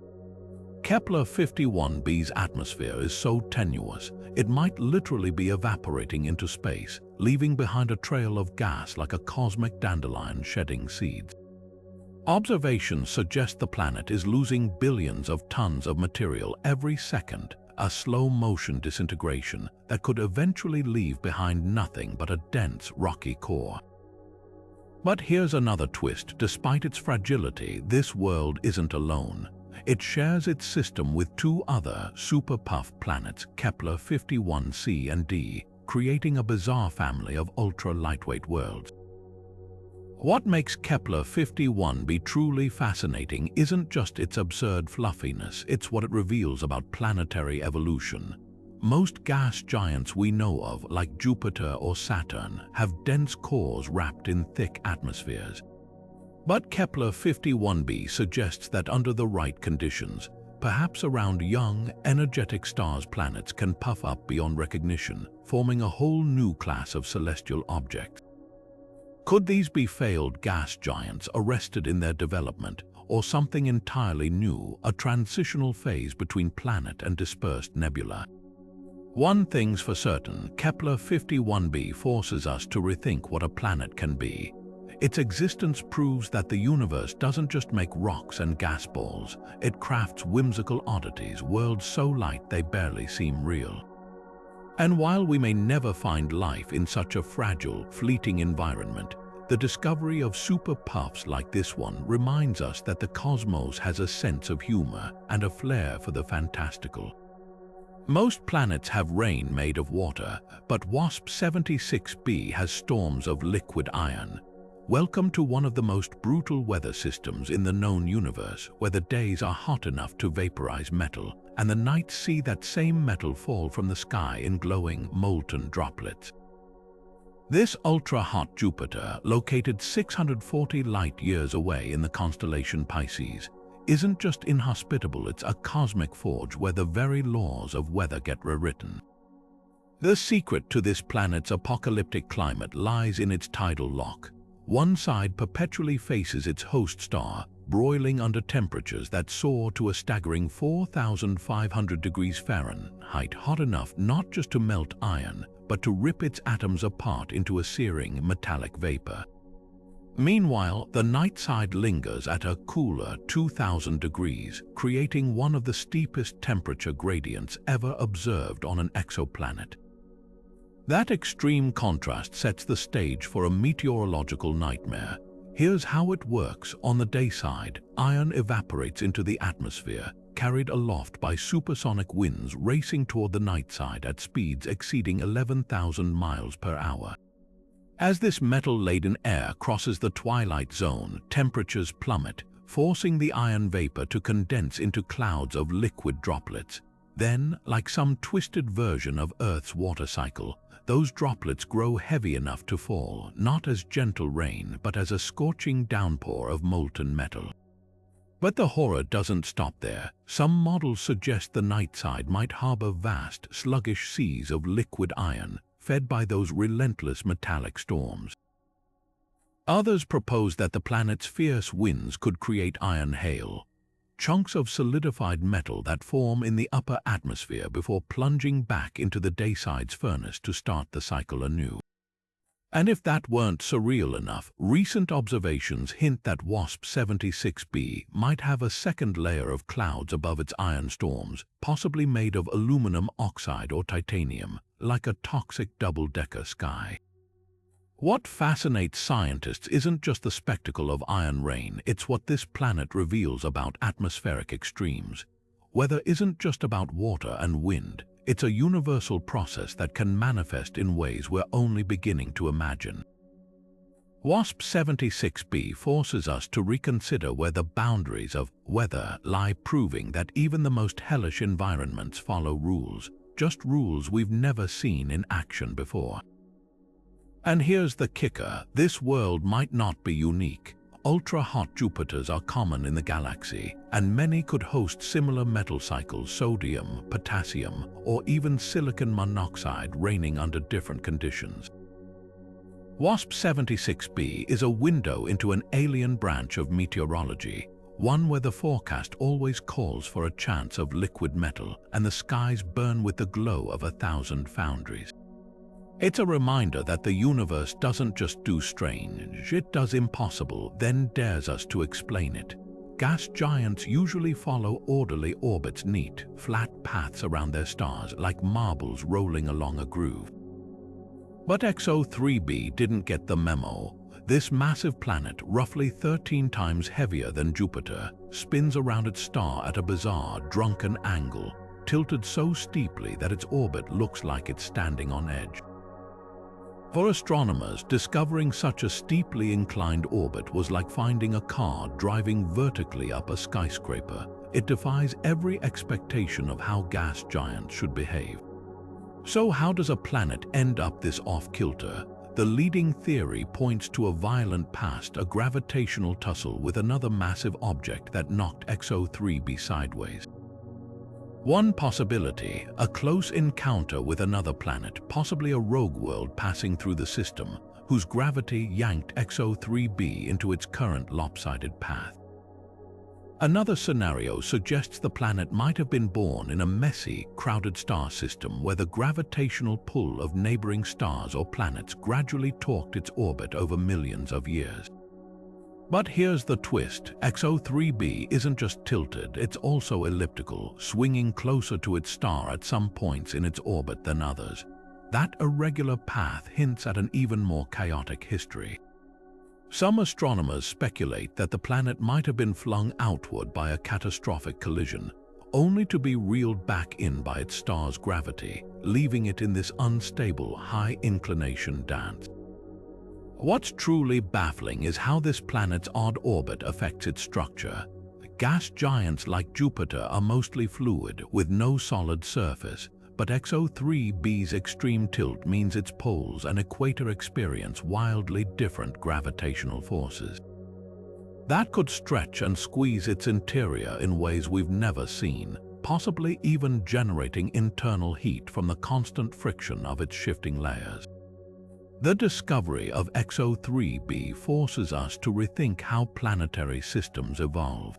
Kepler 51b's atmosphere is so tenuous, it might literally be evaporating into space, leaving behind a trail of gas like a cosmic dandelion shedding seeds. Observations suggest the planet is losing billions of tons of material every second, a slow-motion disintegration that could eventually leave behind nothing but a dense, rocky core. But here's another twist: despite its fragility, this world isn't alone. It shares its system with two other super-puff planets, Kepler 51c and d, creating a bizarre family of ultra-lightweight worlds. What makes Kepler 51b truly fascinating isn't just its absurd fluffiness, it's what it reveals about planetary evolution. Most gas giants we know of, like Jupiter or Saturn, have dense cores wrapped in thick atmospheres. But Kepler 51b suggests that under the right conditions, perhaps around young, energetic stars, planets can puff up beyond recognition, forming a whole new class of celestial objects. Could these be failed gas giants arrested in their development, or something entirely new, a transitional phase between planet and dispersed nebula? One thing's for certain: Kepler 51b forces us to rethink what a planet can be. Its existence proves that the universe doesn't just make rocks and gas balls, it crafts whimsical oddities, worlds so light they barely seem real. And while we may never find life in such a fragile, fleeting environment, the discovery of super puffs like this one reminds us that the cosmos has a sense of humor and a flair for the fantastical. Most planets have rain made of water, but WASP 76b has storms of liquid iron. Welcome to one of the most brutal weather systems in the known universe, where the days are hot enough to vaporize metal, and the nights see that same metal fall from the sky in glowing, molten droplets. This ultra-hot Jupiter, located 640 light-years away in the constellation Pisces, isn't just inhospitable, it's a cosmic forge where the very laws of weather get rewritten. The secret to this planet's apocalyptic climate lies in its tidal lock. One side perpetually faces its host star, broiling under temperatures that soar to a staggering 4,500 degrees Fahrenheit, hot enough not just to melt iron, but to rip its atoms apart into a searing metallic vapor. Meanwhile, the night side lingers at a cooler 2,000 degrees, creating one of the steepest temperature gradients ever observed on an exoplanet. That extreme contrast sets the stage for a meteorological nightmare. Here's how it works. On the day side, iron evaporates into the atmosphere, carried aloft by supersonic winds racing toward the night side at speeds exceeding 11,000 miles per hour. As this metal-laden air crosses the twilight zone, temperatures plummet, forcing the iron vapor to condense into clouds of liquid droplets. Then, like some twisted version of Earth's water cycle, those droplets grow heavy enough to fall, not as gentle rain, but as a scorching downpour of molten metal. But the horror doesn't stop there. Some models suggest the night side might harbor vast, sluggish seas of liquid iron, fed by those relentless metallic storms. Others propose that the planet's fierce winds could create iron hail, chunks of solidified metal that form in the upper atmosphere before plunging back into the dayside's furnace to start the cycle anew. And if that weren't surreal enough, recent observations hint that WASP-76b might have a second layer of clouds above its iron storms, possibly made of aluminum oxide or titanium, like a toxic double-decker sky. What fascinates scientists isn't just the spectacle of iron rain, it's what this planet reveals about atmospheric extremes. Weather isn't just about water and wind, it's a universal process that can manifest in ways we're only beginning to imagine. WASP-76b forces us to reconsider where the boundaries of weather lie, proving that even the most hellish environments follow rules, just rules we've never seen in action before. And here's the kicker, this world might not be unique. Ultra-hot Jupiters are common in the galaxy, and many could host similar metal cycles, sodium, potassium, or even silicon monoxide raining under different conditions. WASP-76b is a window into an alien branch of meteorology, one where the forecast always calls for a chance of liquid metal and the skies burn with the glow of 1,000 foundries. It's a reminder that the universe doesn't just do strange, it does impossible, then dares us to explain it. Gas giants usually follow orderly orbits, neat, flat paths around their stars, like marbles rolling along a groove. But XO3b didn't get the memo. This massive planet, roughly 13 times heavier than Jupiter, spins around its star at a bizarre, drunken angle, tilted so steeply that its orbit looks like it's standing on edge. For astronomers, discovering such a steeply inclined orbit was like finding a car driving vertically up a skyscraper. It defies every expectation of how gas giants should behave. So how does a planet end up this off-kilter? The leading theory points to a violent past, a gravitational tussle with another massive object that knocked XO3b sideways. One possibility, a close encounter with another planet, possibly a rogue world passing through the system, whose gravity yanked XO3b into its current lopsided path. Another scenario suggests the planet might have been born in a messy, crowded star system where the gravitational pull of neighboring stars or planets gradually torqued its orbit over millions of years. But here's the twist, XO3b isn't just tilted, it's also elliptical, swinging closer to its star at some points in its orbit than others. That irregular path hints at an even more chaotic history. Some astronomers speculate that the planet might have been flung outward by a catastrophic collision, only to be reeled back in by its star's gravity, leaving it in this unstable, high-inclination dance. What's truly baffling is how this planet's odd orbit affects its structure. Gas giants like Jupiter are mostly fluid, with no solid surface, but XO3b's extreme tilt means its poles and equator experience wildly different gravitational forces. That could stretch and squeeze its interior in ways we've never seen, possibly even generating internal heat from the constant friction of its shifting layers. The discovery of XO3b forces us to rethink how planetary systems evolve.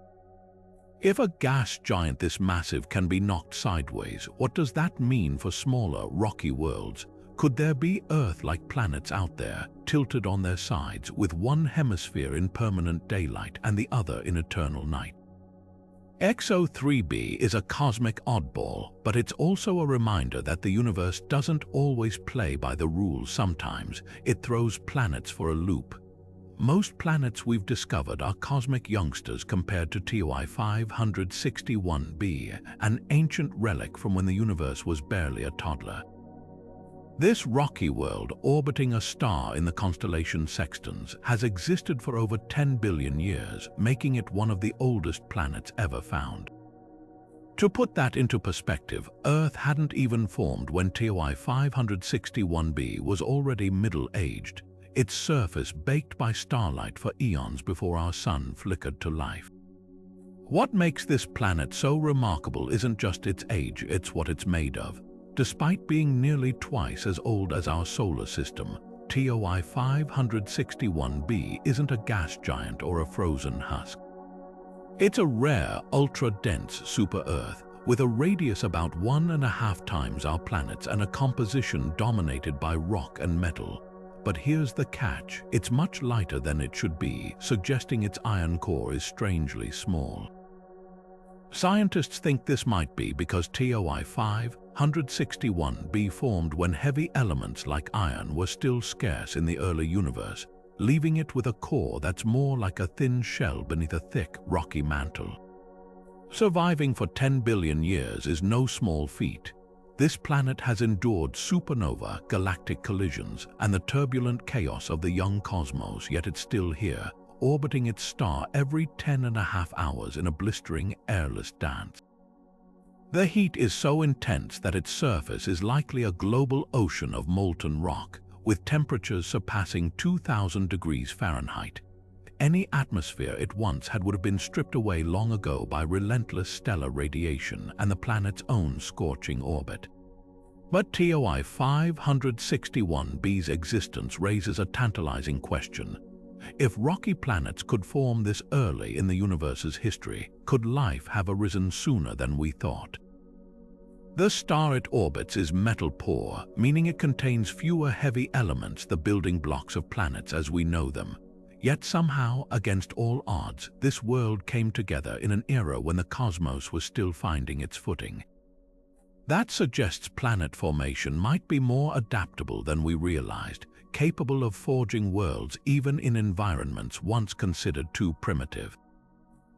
If a gas giant this massive can be knocked sideways, what does that mean for smaller, rocky worlds? Could there be Earth-like planets out there, tilted on their sides, with one hemisphere in permanent daylight and the other in eternal night? XO3b is a cosmic oddball, but it's also a reminder that the universe doesn't always play by the rules. Sometimes it throws planets for a loop. Most planets we've discovered are cosmic youngsters compared to TOI 561b, an ancient relic from when the universe was barely a toddler. This rocky world, orbiting a star in the constellation Sextans, has existed for over 10 billion years, making it one of the oldest planets ever found. To put that into perspective, Earth hadn't even formed when TOI 561b was already middle-aged, its surface baked by starlight for eons before our sun flickered to life. What makes this planet so remarkable isn't just its age, it's what it's made of. Despite being nearly twice as old as our solar system, TOI 561b isn't a gas giant or a frozen husk. It's a rare, ultra-dense super-Earth with a radius about 1.5 times our planet's and a composition dominated by rock and metal. But here's the catch: it's much lighter than it should be, suggesting its iron core is strangely small. Scientists think this might be because TOI 561b formed when heavy elements like iron were still scarce in the early universe, leaving it with a core that's more like a thin shell beneath a thick, rocky mantle. Surviving for 10 billion years is no small feat. This planet has endured supernova, galactic collisions, and the turbulent chaos of the young cosmos, yet it's still here, orbiting its star every 10.5 hours in a blistering, airless dance. The heat is so intense that its surface is likely a global ocean of molten rock, with temperatures surpassing 2,000 degrees Fahrenheit. Any atmosphere it once had would have been stripped away long ago by relentless stellar radiation and the planet's own scorching orbit. But TOI 561b's existence raises a tantalizing question. If rocky planets could form this early in the universe's history, could life have arisen sooner than we thought? The star it orbits is metal-poor, meaning it contains fewer heavy elements, the building blocks of planets as we know them. Yet somehow, against all odds, this world came together in an era when the cosmos was still finding its footing. That suggests planet formation might be more adaptable than we realized, capable of forging worlds even in environments once considered too primitive.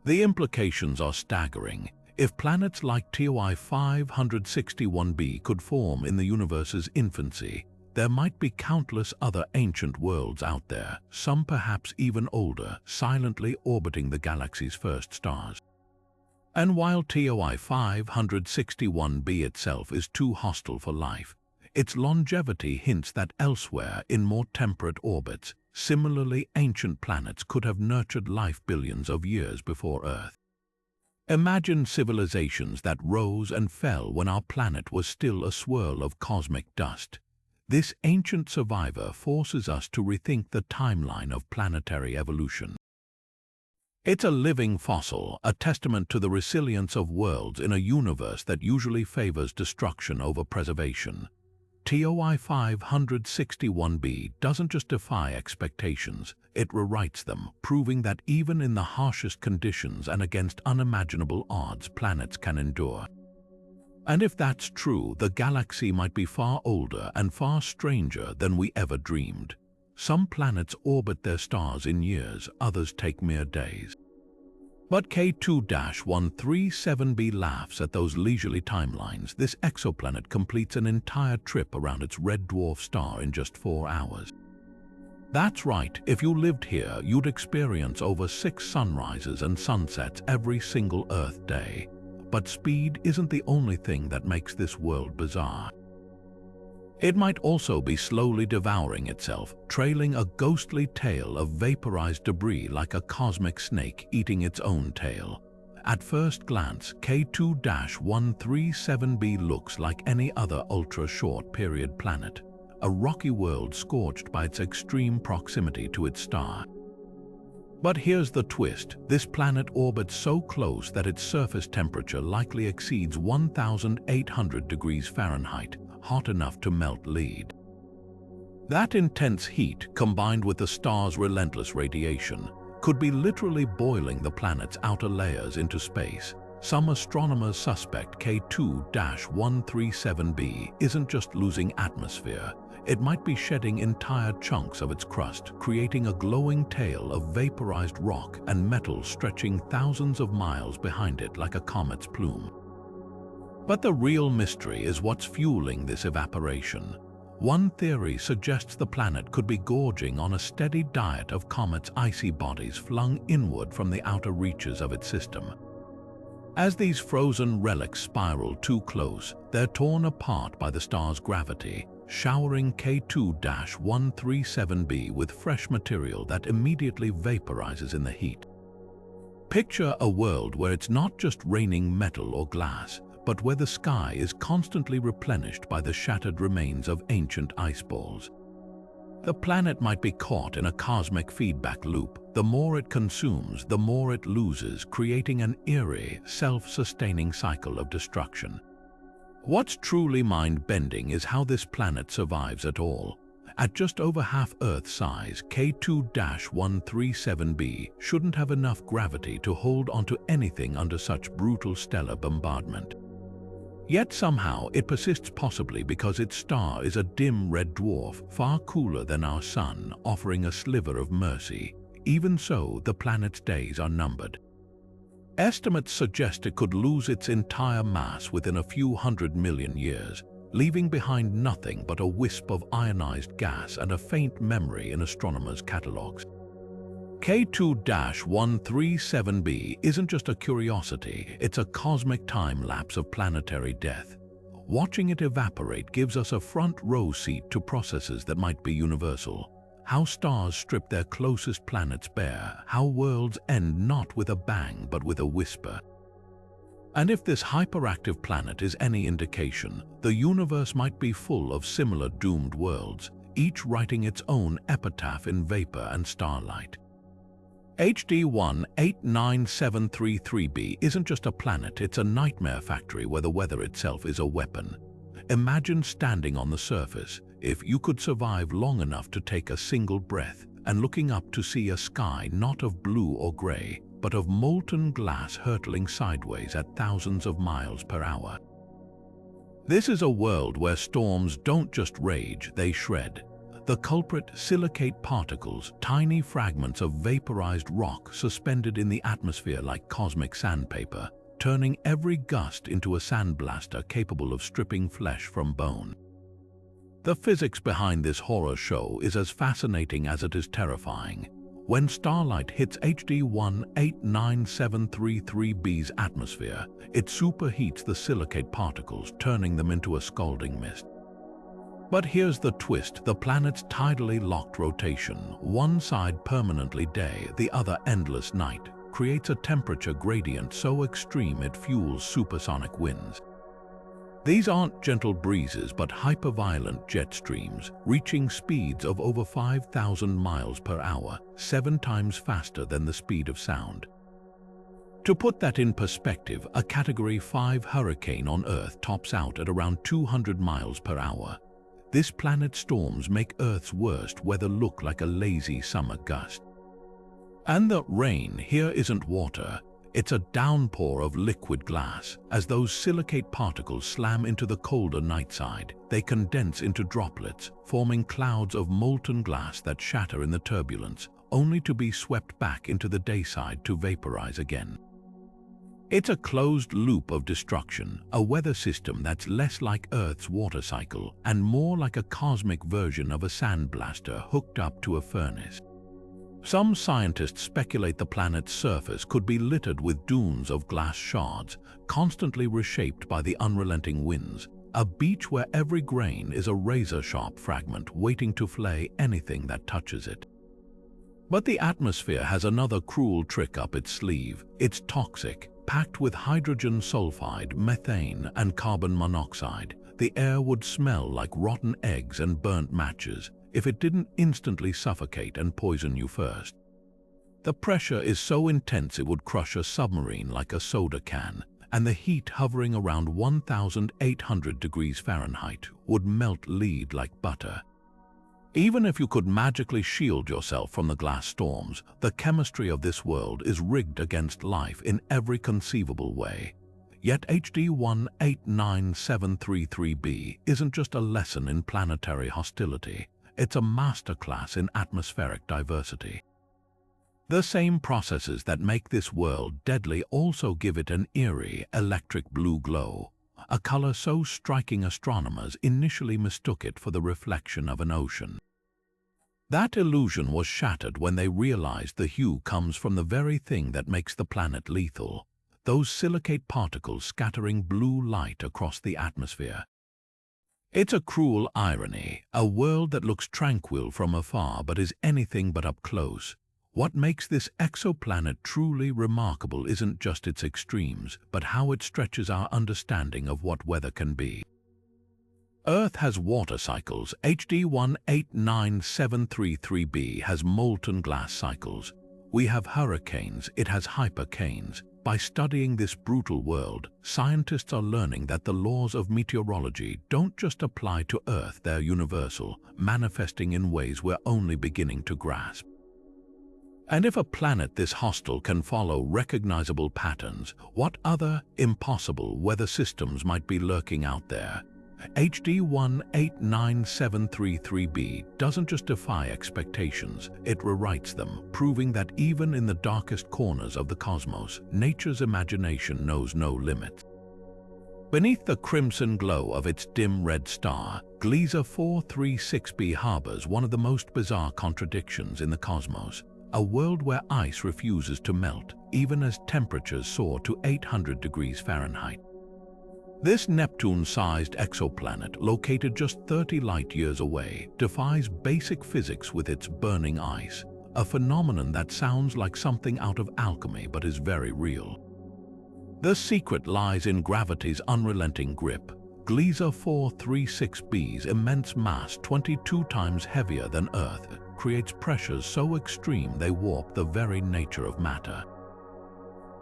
The implications are staggering. If planets like TOI 561b could form in the universe's infancy, there might be countless other ancient worlds out there, some perhaps even older, silently orbiting the galaxy's first stars. And while TOI 561b itself is too hostile for life, its longevity hints that elsewhere in more temperate orbits, similarly ancient planets could have nurtured life billions of years before Earth. Imagine civilizations that rose and fell when our planet was still a swirl of cosmic dust. This ancient survivor forces us to rethink the timeline of planetary evolution. It's a living fossil, a testament to the resilience of worlds in a universe that usually favors destruction over preservation. TOI 561b doesn't just defy expectations, it rewrites them, proving that even in the harshest conditions and against unimaginable odds, planets can endure. And if that's true, the galaxy might be far older and far stranger than we ever dreamed. Some planets orbit their stars in years, others take mere days. But K2-137b laughs at those leisurely timelines. This exoplanet completes an entire trip around its red dwarf star in just 4 hours. That's right, if you lived here, you'd experience over 6 sunrises and sunsets every single Earth day. But speed isn't the only thing that makes this world bizarre. It might also be slowly devouring itself, trailing a ghostly tail of vaporized debris like a cosmic snake eating its own tail. At first glance, K2-137b looks like any other ultra-short period planet, a rocky world scorched by its extreme proximity to its star. But here's the twist. This planet orbits so close that its surface temperature likely exceeds 1,800 degrees Fahrenheit, hot enough to melt lead. That intense heat, combined with the star's relentless radiation, could be literally boiling the planet's outer layers into space. Some astronomers suspect K2-137b isn't just losing atmosphere, It might be shedding entire chunks of its crust, creating a glowing tail of vaporized rock and metal stretching thousands of miles behind it like a comet's plume. But the real mystery is what's fueling this evaporation. One theory suggests the planet could be gorging on a steady diet of comets' icy bodies flung inward from the outer reaches of its system. As these frozen relics spiral too close, they're torn apart by the star's gravity, showering K2-137b with fresh material that immediately vaporizes in the heat. Picture a world where it's not just raining metal or glass, but where the sky is constantly replenished by the shattered remains of ancient ice balls. The planet might be caught in a cosmic feedback loop. The more it consumes, the more it loses, creating an eerie, self-sustaining cycle of destruction. What's truly mind-bending is how this planet survives at all. At just over half Earth size, K2-137b shouldn't have enough gravity to hold onto anything under such brutal stellar bombardment. Yet somehow it persists, possibly because its star is a dim red dwarf, far cooler than our Sun, offering a sliver of mercy. Even so, the planet's days are numbered. Estimates suggest it could lose its entire mass within a few 100 million years, leaving behind nothing but a wisp of ionized gas and a faint memory in astronomers' catalogues. K2-137b isn't just a curiosity, it's a cosmic time-lapse of planetary death. Watching it evaporate gives us a front-row seat to processes that might be universal. How stars strip their closest planets bare, how worlds end not with a bang but with a whisper. And if this hyperactive planet is any indication, the universe might be full of similar doomed worlds, each writing its own epitaph in vapor and starlight. HD-18973b isn't just a planet, it's a nightmare factory where the weather itself is a weapon. Imagine standing on the surface, if you could survive long enough to take a single breath, and looking up to see a sky not of blue or gray, but of molten glass hurtling sideways at thousands of miles per hour. This is a world where storms don't just rage, they shred. The culprit, silicate particles, tiny fragments of vaporized rock suspended in the atmosphere like cosmic sandpaper, turning every gust into a sandblaster capable of stripping flesh from bone. The physics behind this horror show is as fascinating as it is terrifying. When starlight hits HD-18973b's atmosphere, it superheats the silicate particles, turning them into a scalding mist. But here's the twist: the planet's tidally locked rotation, one side permanently day, the other endless night, creates a temperature gradient so extreme it fuels supersonic winds. These aren't gentle breezes but hyperviolent jet streams, reaching speeds of over 5,000 miles per hour, 7 times faster than the speed of sound. To put that in perspective, a Category 5 hurricane on Earth tops out at around 200 miles per hour. This planet's storms make Earth's worst weather look like a lazy summer gust. And the rain here isn't water, it's a downpour of liquid glass. As those silicate particles slam into the colder night side, they condense into droplets, forming clouds of molten glass that shatter in the turbulence, only to be swept back into the dayside to vaporize again. It's a closed loop of destruction, a weather system that's less like Earth's water cycle and more like a cosmic version of a sandblaster hooked up to a furnace. Some scientists speculate the planet's surface could be littered with dunes of glass shards, constantly reshaped by the unrelenting winds, a beach where every grain is a razor-sharp fragment waiting to flay anything that touches it. But the atmosphere has another cruel trick up its sleeve. It's toxic. Packed with hydrogen sulfide, methane, and carbon monoxide, the air would smell like rotten eggs and burnt matches if it didn't instantly suffocate and poison you first. The pressure is so intense it would crush a submarine like a soda can, and the heat hovering around 1,800 degrees Fahrenheit would melt lead like butter. Even if you could magically shield yourself from the glass storms, the chemistry of this world is rigged against life in every conceivable way. Yet HD 189733b isn't just a lesson in planetary hostility, it's a masterclass in atmospheric diversity. The same processes that make this world deadly also give it an eerie electric blue glow, a color so striking astronomers initially mistook it for the reflection of an ocean. That illusion was shattered when they realized the hue comes from the very thing that makes the planet lethal, those silicate particles scattering blue light across the atmosphere. It's a cruel irony, a world that looks tranquil from afar but is anything but up close. What makes this exoplanet truly remarkable isn't just its extremes, but how it stretches our understanding of what weather can be. Earth has water cycles. HD 189733b has molten glass cycles. We have hurricanes, it has hypercanes. By studying this brutal world, scientists are learning that the laws of meteorology don't just apply to Earth, they're universal, manifesting in ways we're only beginning to grasp. And if a planet this hostile can follow recognizable patterns, what other impossible weather systems might be lurking out there? HD 189733b doesn't just defy expectations, it rewrites them, proving that even in the darkest corners of the cosmos, nature's imagination knows no limits. Beneath the crimson glow of its dim red star, Gliese 436b harbors one of the most bizarre contradictions in the cosmos, a world where ice refuses to melt, even as temperatures soar to 800 degrees Fahrenheit. This Neptune-sized exoplanet, located just 30 light-years away, defies basic physics with its burning ice, a phenomenon that sounds like something out of alchemy but is very real. The secret lies in gravity's unrelenting grip. Gliese 436b's immense mass, 22 times heavier than Earth, creates pressures so extreme they warp the very nature of matter.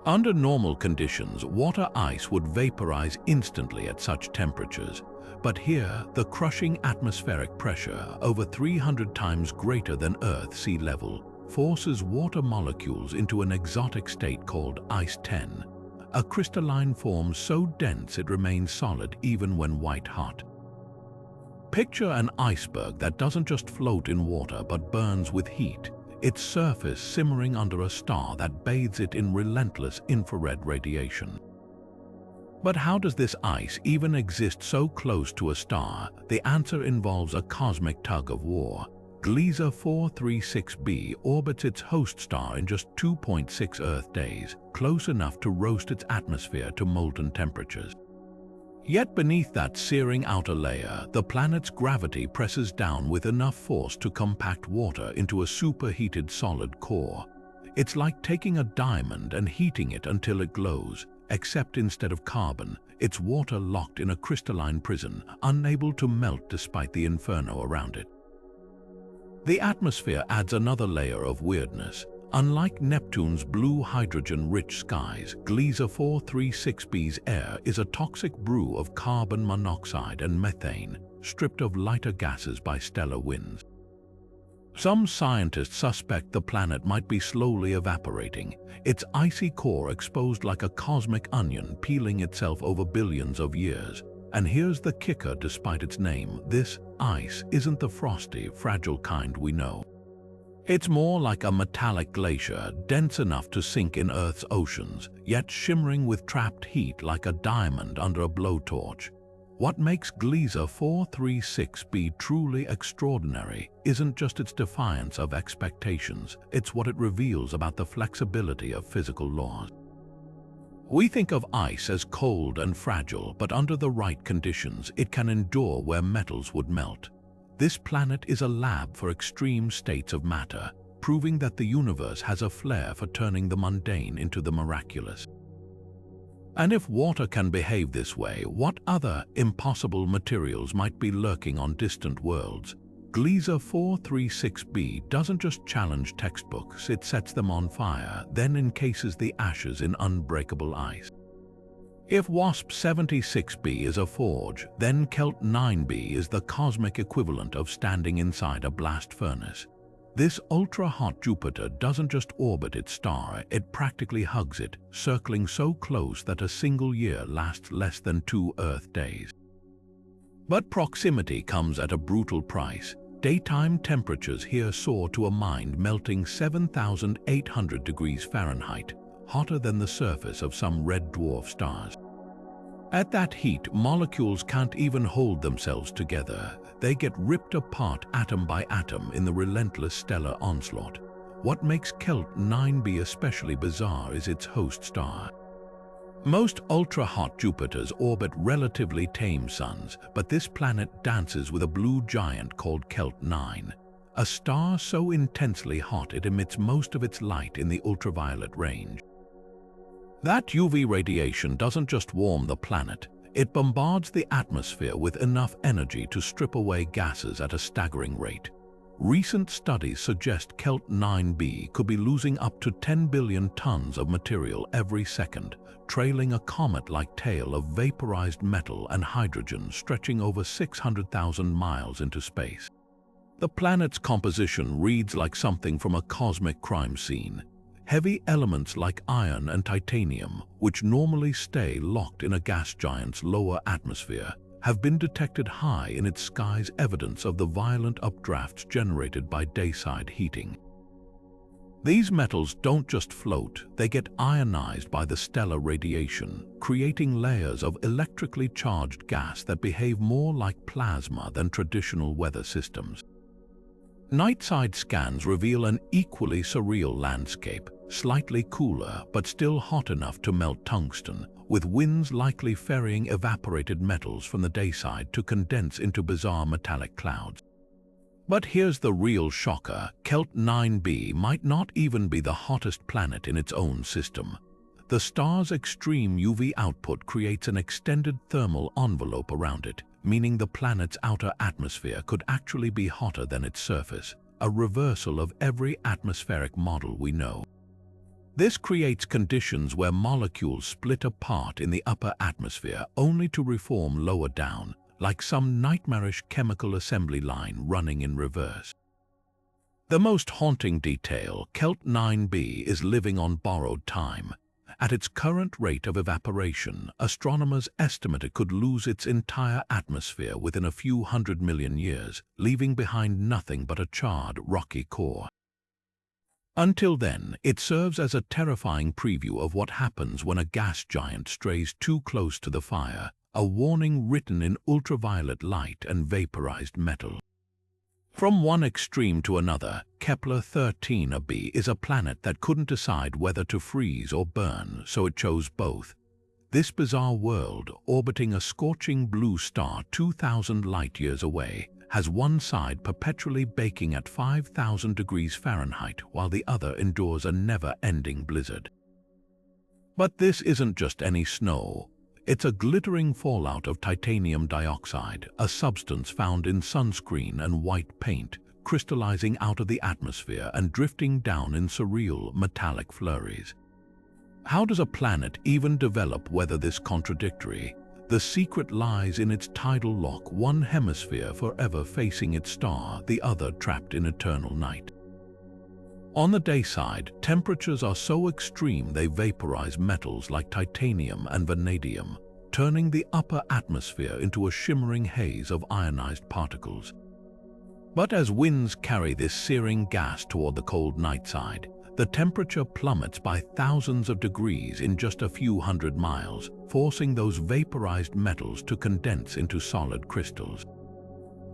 Under normal conditions, water ice would vaporize instantly at such temperatures, but here the crushing atmospheric pressure, over 300 times greater than Earth's sea level, forces water molecules into an exotic state called ice-10, a crystalline form so dense it remains solid even when white-hot. Picture an iceberg that doesn't just float in water but burns with heat, its surface simmering under a star that bathes it in relentless infrared radiation. But how does this ice even exist so close to a star? The answer involves a cosmic tug-of-war. Gliese 436b orbits its host star in just 2.6 Earth days, close enough to roast its atmosphere to molten temperatures. Yet beneath that searing outer layer, the planet's gravity presses down with enough force to compact water into a superheated solid core. It's like taking a diamond and heating it until it glows, except instead of carbon, it's water locked in a crystalline prison, unable to melt despite the inferno around it. The atmosphere adds another layer of weirdness. Unlike Neptune's blue hydrogen-rich skies, Gliese 436b's air is a toxic brew of carbon monoxide and methane, stripped of lighter gases by stellar winds. Some scientists suspect the planet might be slowly evaporating, its icy core exposed like a cosmic onion peeling itself over billions of years. And here's the kicker: despite its name, this ice isn't the frosty, fragile kind we know. It's more like a metallic glacier, dense enough to sink in Earth's oceans, yet shimmering with trapped heat like a diamond under a blowtorch. What makes Gliese 436b truly extraordinary isn't just its defiance of expectations, it's what it reveals about the flexibility of physical laws. We think of ice as cold and fragile, but under the right conditions, it can endure where metals would melt. This planet is a lab for extreme states of matter, proving that the universe has a flair for turning the mundane into the miraculous. And if water can behave this way, what other impossible materials might be lurking on distant worlds? Gliese 436b doesn't just challenge textbooks, it sets them on fire, then encases the ashes in unbreakable ice. If WASP 76b is a forge, then Kelt 9b is the cosmic equivalent of standing inside a blast furnace. This ultra-hot Jupiter doesn't just orbit its star, it practically hugs it, circling so close that a single year lasts less than 2 Earth days. But proximity comes at a brutal price. Daytime temperatures here soar to a mind-melting 7,800 degrees Fahrenheit, hotter than the surface of some red dwarf stars. At that heat, molecules can't even hold themselves together. They get ripped apart atom by atom in the relentless stellar onslaught. What makes Kelt 9b especially bizarre is its host star. Most ultra-hot Jupiters orbit relatively tame suns, but this planet dances with a blue giant called Kelt 9, a star so intensely hot it emits most of its light in the ultraviolet range. That UV radiation doesn't just warm the planet, it bombards the atmosphere with enough energy to strip away gases at a staggering rate. Recent studies suggest Kelt 9b could be losing up to 10 billion tons of material every second, trailing a comet-like tail of vaporized metal and hydrogen stretching over 600,000 miles into space. The planet's composition reads like something from a cosmic crime scene. Heavy elements like iron and titanium, which normally stay locked in a gas giant's lower atmosphere, have been detected high in its skies, evidence of the violent updrafts generated by dayside heating. These metals don't just float, they get ionized by the stellar radiation, creating layers of electrically charged gas that behave more like plasma than traditional weather systems. Nightside scans reveal an equally surreal landscape, slightly cooler but still hot enough to melt tungsten, with winds likely ferrying evaporated metals from the dayside to condense into bizarre metallic clouds. But here's the real shocker: Kelt 9b might not even be the hottest planet in its own system. The star's extreme UV output creates an extended thermal envelope around it, meaning the planet's outer atmosphere could actually be hotter than its surface, a reversal of every atmospheric model we know. This creates conditions where molecules split apart in the upper atmosphere only to reform lower down, like some nightmarish chemical assembly line running in reverse. The most haunting detail: Kelt 9b is living on borrowed time. At its current rate of evaporation, astronomers estimate it could lose its entire atmosphere within a few 100 million years, leaving behind nothing but a charred, rocky core. Until then, it serves as a terrifying preview of what happens when a gas giant strays too close to the fire, a warning written in ultraviolet light and vaporized metal. From one extreme to another, Kepler 13b is a planet that couldn't decide whether to freeze or burn, so it chose both. This bizarre world, orbiting a scorching blue star 2,000 light-years away, has one side perpetually baking at 5,000 degrees Fahrenheit while the other endures a never-ending blizzard. But this isn't just any snow. It's a glittering fallout of titanium dioxide, a substance found in sunscreen and white paint, crystallizing out of the atmosphere and drifting down in surreal metallic flurries. How does a planet even develop weather this contradictory? The secret lies in its tidal lock, one hemisphere forever facing its star, the other trapped in eternal night. On the dayside, temperatures are so extreme they vaporize metals like titanium and vanadium, turning the upper atmosphere into a shimmering haze of ionized particles. But as winds carry this searing gas toward the cold night side, the temperature plummets by thousands of degrees in just a few hundred miles, forcing those vaporized metals to condense into solid crystals.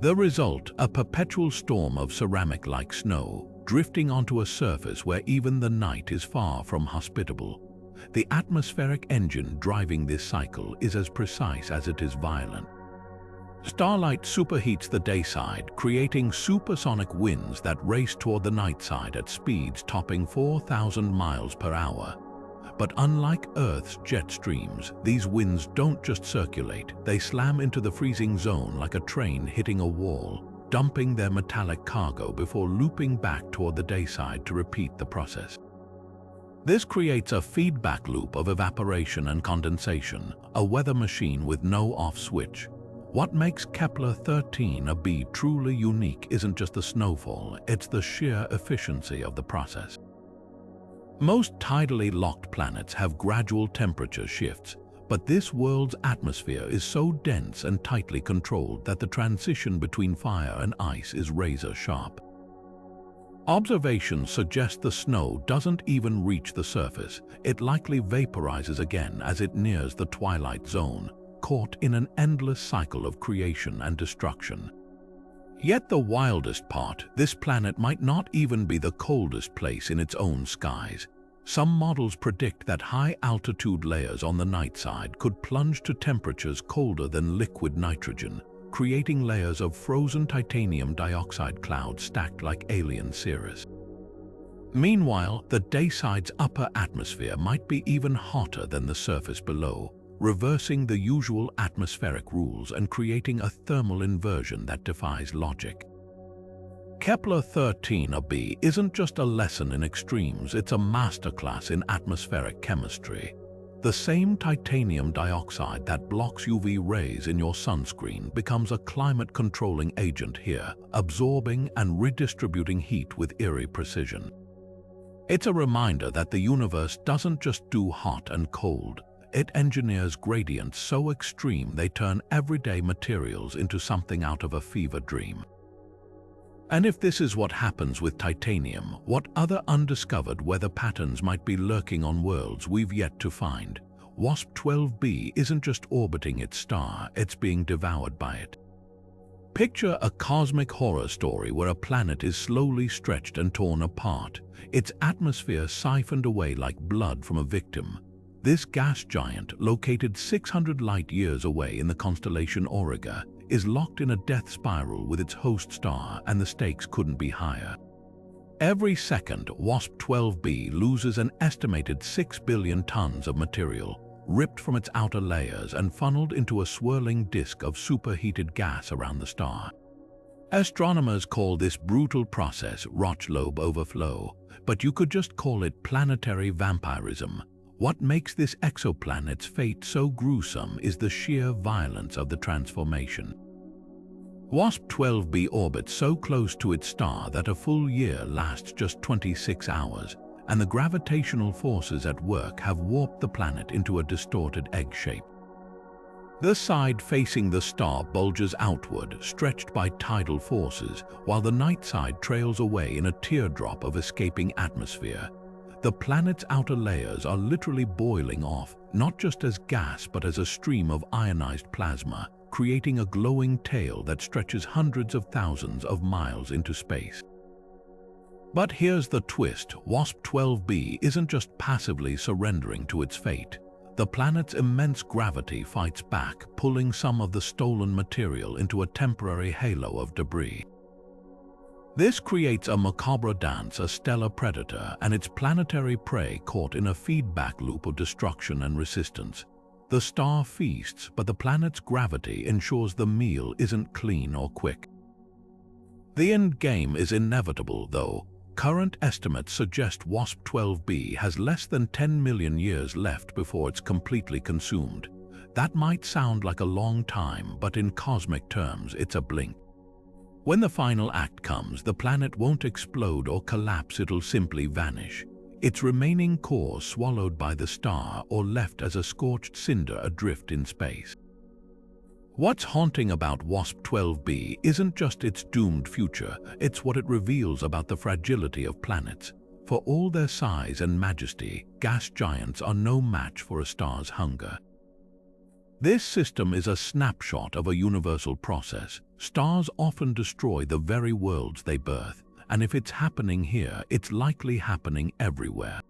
The result, a perpetual storm of ceramic-like snow, drifting onto a surface where even the night is far from hospitable. The atmospheric engine driving this cycle is as precise as it is violent. Starlight superheats the dayside, creating supersonic winds that race toward the night side at speeds topping 4,000 miles per hour. But unlike Earth's jet streams, these winds don't just circulate, they slam into the freezing zone like a train hitting a wall, dumping their metallic cargo before looping back toward the dayside to repeat the process. This creates a feedback loop of evaporation and condensation, a weather machine with no off switch. What makes Kepler-13b truly unique isn't just the snowfall, it's the sheer efficiency of the process. Most tidally locked planets have gradual temperature shifts, but this world's atmosphere is so dense and tightly controlled that the transition between fire and ice is razor-sharp. Observations suggest the snow doesn't even reach the surface. It likely vaporizes again as it nears the twilight zone, caught in an endless cycle of creation and destruction. Yet the wildest part, this planet might not even be the coldest place in its own skies. Some models predict that high-altitude layers on the night side could plunge to temperatures colder than liquid nitrogen, creating layers of frozen titanium dioxide clouds stacked like alien cirrus. Meanwhile, the dayside's upper atmosphere might be even hotter than the surface below, reversing the usual atmospheric rules and creating a thermal inversion that defies logic. Kepler-13b isn't just a lesson in extremes, it's a masterclass in atmospheric chemistry. The same titanium dioxide that blocks UV rays in your sunscreen becomes a climate-controlling agent here, absorbing and redistributing heat with eerie precision. It's a reminder that the universe doesn't just do hot and cold, it engineers gradients so extreme they turn everyday materials into something out of a fever dream. And if this is what happens with titanium, what other undiscovered weather patterns might be lurking on worlds we've yet to find? WASP-12b isn't just orbiting its star, it's being devoured by it. Picture a cosmic horror story where a planet is slowly stretched and torn apart, its atmosphere siphoned away like blood from a victim. This gas giant, located 600 light-years away in the constellation Auriga, is locked in a death spiral with its host star, and the stakes couldn't be higher. Every second, WASP-12b loses an estimated 6 billion tons of material, ripped from its outer layers and funneled into a swirling disk of superheated gas around the star. Astronomers call this brutal process Roche-Lobe overflow, but you could just call it planetary vampirism. What makes this exoplanet's fate so gruesome is the sheer violence of the transformation. WASP-12b orbits so close to its star that a full year lasts just 26 hours, and the gravitational forces at work have warped the planet into a distorted egg shape. The side facing the star bulges outward, stretched by tidal forces, while the night side trails away in a teardrop of escaping atmosphere. The planet's outer layers are literally boiling off, not just as gas but as a stream of ionized plasma, creating a glowing tail that stretches hundreds of thousands of miles into space. But here's the twist: WASP-12b isn't just passively surrendering to its fate. The planet's immense gravity fights back, pulling some of the stolen material into a temporary halo of debris. This creates a macabre dance, a stellar predator and its planetary prey caught in a feedback loop of destruction and resistance. The star feasts, but the planet's gravity ensures the meal isn't clean or quick. The end game is inevitable, though. Current estimates suggest WASP-12b has less than 10 million years left before it's completely consumed. That might sound like a long time, but in cosmic terms, it's a blink. When the final act comes, the planet won't explode or collapse, it'll simply vanish. Its remaining core swallowed by the star or left as a scorched cinder adrift in space. What's haunting about WASP-12b isn't just its doomed future, it's what it reveals about the fragility of planets. For all their size and majesty, gas giants are no match for a star's hunger. This system is a snapshot of a universal process. Stars often destroy the very worlds they birth, and if it's happening here, it's likely happening everywhere.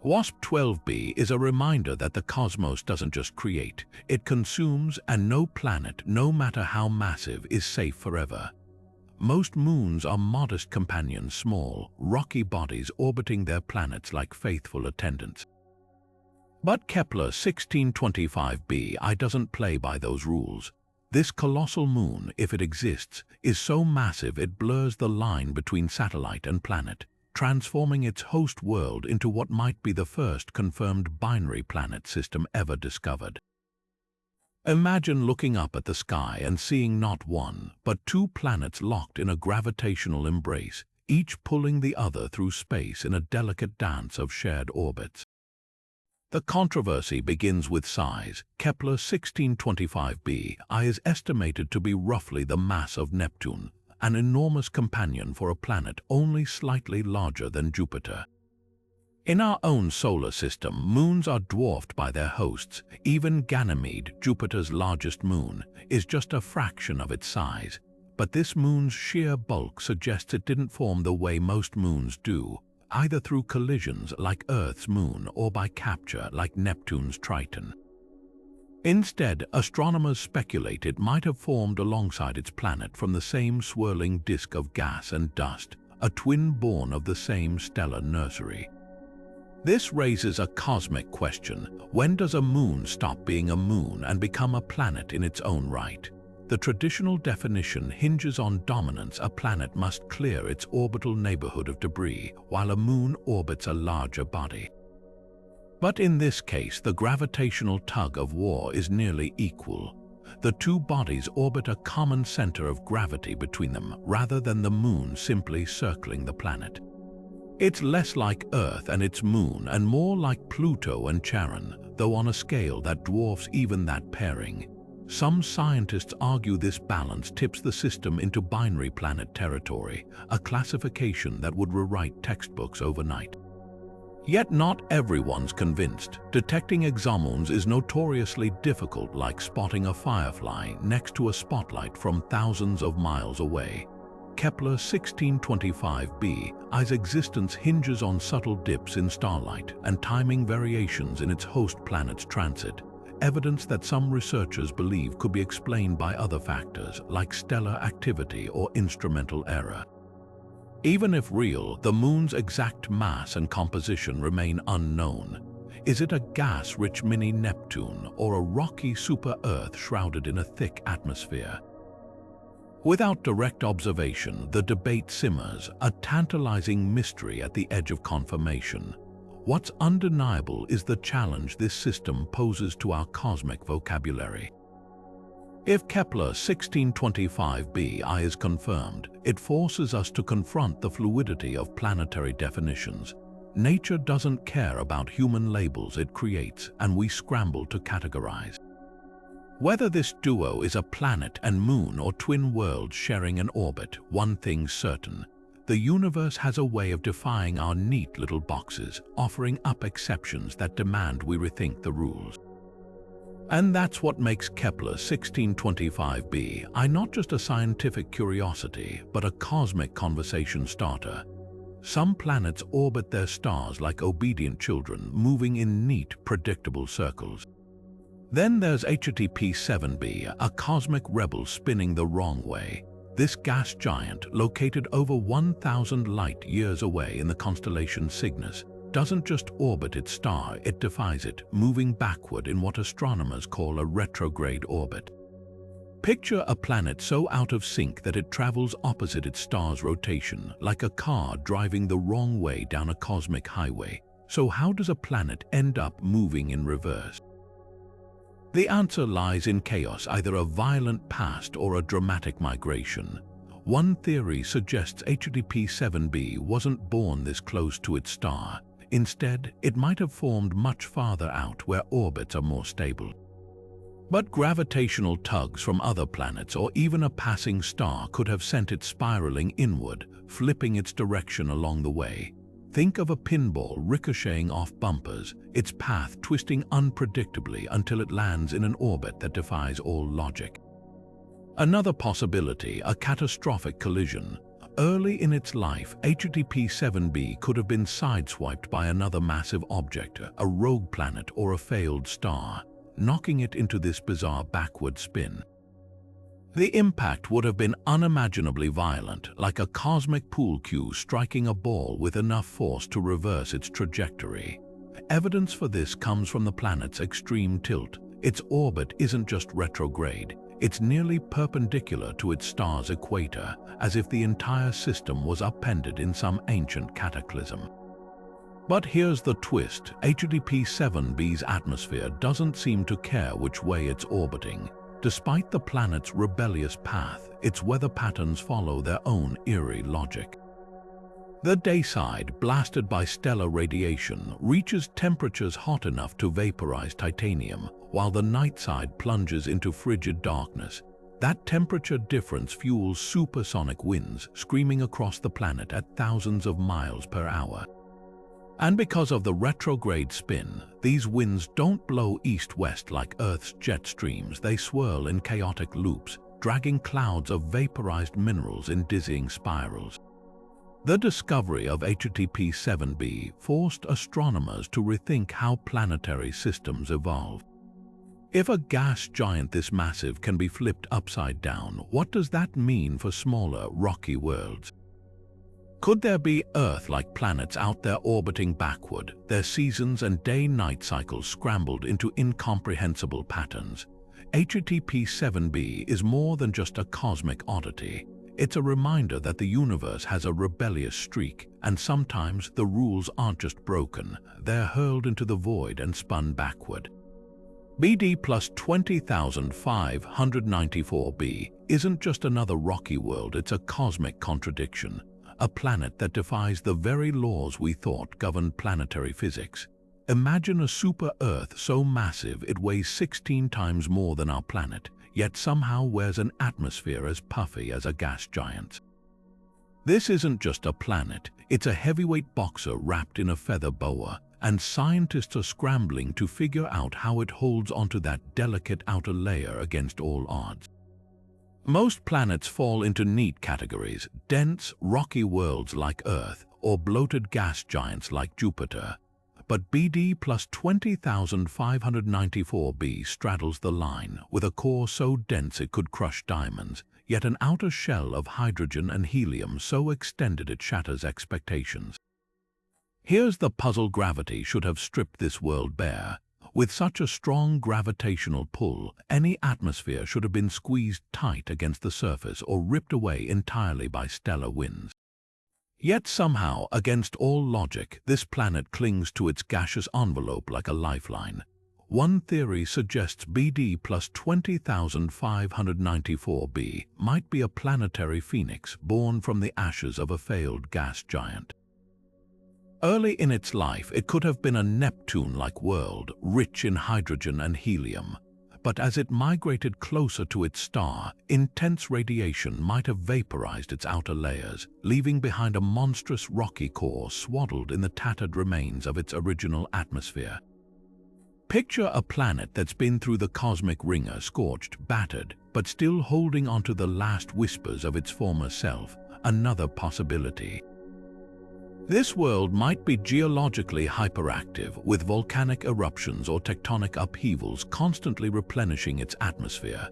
WASP-12b is a reminder that the cosmos doesn't just create, it consumes, and no planet, no matter how massive, is safe forever. Most moons are modest companions, small, rocky bodies orbiting their planets like faithful attendants. But Kepler-1625b doesn't play by those rules. This colossal moon, if it exists, is so massive it blurs the line between satellite and planet, transforming its host world into what might be the first confirmed binary planet system ever discovered. Imagine looking up at the sky and seeing not one, but two planets locked in a gravitational embrace, each pulling the other through space in a delicate dance of shared orbits. The controversy begins with size. Kepler 1625b is estimated to be roughly the mass of Neptune, an enormous companion for a planet only slightly larger than Jupiter. In our own solar system, moons are dwarfed by their hosts. Even Ganymede, Jupiter's largest moon, is just a fraction of its size. But this moon's sheer bulk suggests it didn't form the way most moons do, either through collisions like Earth's moon or by capture like Neptune's Triton. Instead, astronomers speculate it might have formed alongside its planet from the same swirling disk of gas and dust, a twin born of the same stellar nursery. This raises a cosmic question. When does a moon stop being a moon and become a planet in its own right? The traditional definition hinges on dominance. A planet must clear its orbital neighborhood of debris, while a moon orbits a larger body. But in this case, the gravitational tug-of-war is nearly equal. The two bodies orbit a common center of gravity between them, rather than the moon simply circling the planet. It's less like Earth and its moon and more like Pluto and Charon, though on a scale that dwarfs even that pairing. Some scientists argue this balance tips the system into binary planet territory, a classification that would rewrite textbooks overnight. Yet not everyone's convinced. Detecting exomoons is notoriously difficult, like spotting a firefly next to a spotlight from thousands of miles away. Kepler 1625b's existence hinges on subtle dips in starlight and timing variations in its host planet's transit, evidence that some researchers believe could be explained by other factors like stellar activity or instrumental error. Even if real, the moon's exact mass and composition remain unknown. Is it a gas-rich mini-Neptune or a rocky super-Earth shrouded in a thick atmosphere? Without direct observation, the debate simmers, a tantalizing mystery at the edge of confirmation. What's undeniable is the challenge this system poses to our cosmic vocabulary. If Kepler 1625b is confirmed, it forces us to confront the fluidity of planetary definitions. Nature doesn't care about human labels it creates, and we scramble to categorize. Whether this duo is a planet and moon or twin worlds sharing an orbit, one thing's certain: the universe has a way of defying our neat little boxes, offering up exceptions that demand we rethink the rules. And that's what makes Kepler 1625b not just a scientific curiosity, but a cosmic conversation starter. Some planets orbit their stars like obedient children, moving in neat, predictable circles. Then there's HTP 7b, a cosmic rebel spinning the wrong way. This gas giant, located over 1,000 light-years away in the constellation Cygnus, doesn't just orbit its star, it defies it, moving backward in what astronomers call a retrograde orbit. Picture a planet so out of sync that it travels opposite its star's rotation, like a car driving the wrong way down a cosmic highway. So how does a planet end up moving in reverse? The answer lies in chaos, either a violent past or a dramatic migration. One theory suggests HTP 7b wasn't born this close to its star. Instead, it might have formed much farther out where orbits are more stable. But gravitational tugs from other planets or even a passing star could have sent it spiraling inward, flipping its direction along the way. Think of a pinball ricocheting off bumpers, its path twisting unpredictably until it lands in an orbit that defies all logic. Another possibility, a catastrophic collision. Early in its life, HTP 7b could have been sideswiped by another massive object, a rogue planet or a failed star, knocking it into this bizarre backward spin. The impact would have been unimaginably violent, like a cosmic pool cue striking a ball with enough force to reverse its trajectory. Evidence for this comes from the planet's extreme tilt. Its orbit isn't just retrograde, it's nearly perpendicular to its star's equator, as if the entire system was upended in some ancient cataclysm. But here's the twist. HDP-7b's atmosphere doesn't seem to care which way it's orbiting. Despite the planet's rebellious path, its weather patterns follow their own eerie logic. The dayside, blasted by stellar radiation, reaches temperatures hot enough to vaporize titanium, while the night side plunges into frigid darkness. That temperature difference fuels supersonic winds screaming across the planet at thousands of miles per hour. And because of the retrograde spin, these winds don't blow east-west like Earth's jet streams. They swirl in chaotic loops, dragging clouds of vaporized minerals in dizzying spirals. The discovery of HDP-7b forced astronomers to rethink how planetary systems evolve. If a gas giant this massive can be flipped upside down, what does that mean for smaller, rocky worlds? Could there be Earth-like planets out there orbiting backward, their seasons and day-night cycles scrambled into incomprehensible patterns? HDP-7b is more than just a cosmic oddity. It's a reminder that the universe has a rebellious streak, and sometimes the rules aren't just broken, they're hurled into the void and spun backward. BD plus 20,594b isn't just another rocky world, it's a cosmic contradiction. A planet that defies the very laws we thought governed planetary physics. Imagine a super-Earth so massive it weighs 16 times more than our planet, yet somehow wears an atmosphere as puffy as a gas giant's. This isn't just a planet, it's a heavyweight boxer wrapped in a feather boa, and scientists are scrambling to figure out how it holds onto that delicate outer layer against all odds. Most planets fall into neat categories: dense, rocky worlds like Earth, or bloated gas giants like Jupiter. But BD plus 20,594b straddles the line, with a core so dense it could crush diamonds, yet an outer shell of hydrogen and helium so extended it shatters expectations. Here's the puzzle: gravity should have stripped this world bare. With such a strong gravitational pull, any atmosphere should have been squeezed tight against the surface or ripped away entirely by stellar winds. Yet somehow, against all logic, this planet clings to its gaseous envelope like a lifeline. One theory suggests BD plus 20,594b might be a planetary phoenix born from the ashes of a failed gas giant. Early in its life, it could have been a Neptune-like world, rich in hydrogen and helium. But as it migrated closer to its star, intense radiation might have vaporized its outer layers, leaving behind a monstrous rocky core swaddled in the tattered remains of its original atmosphere. Picture a planet that's been through the cosmic ringer, scorched, battered, but still holding onto the last whispers of its former self. Another possibility. This world might be geologically hyperactive, with volcanic eruptions or tectonic upheavals constantly replenishing its atmosphere.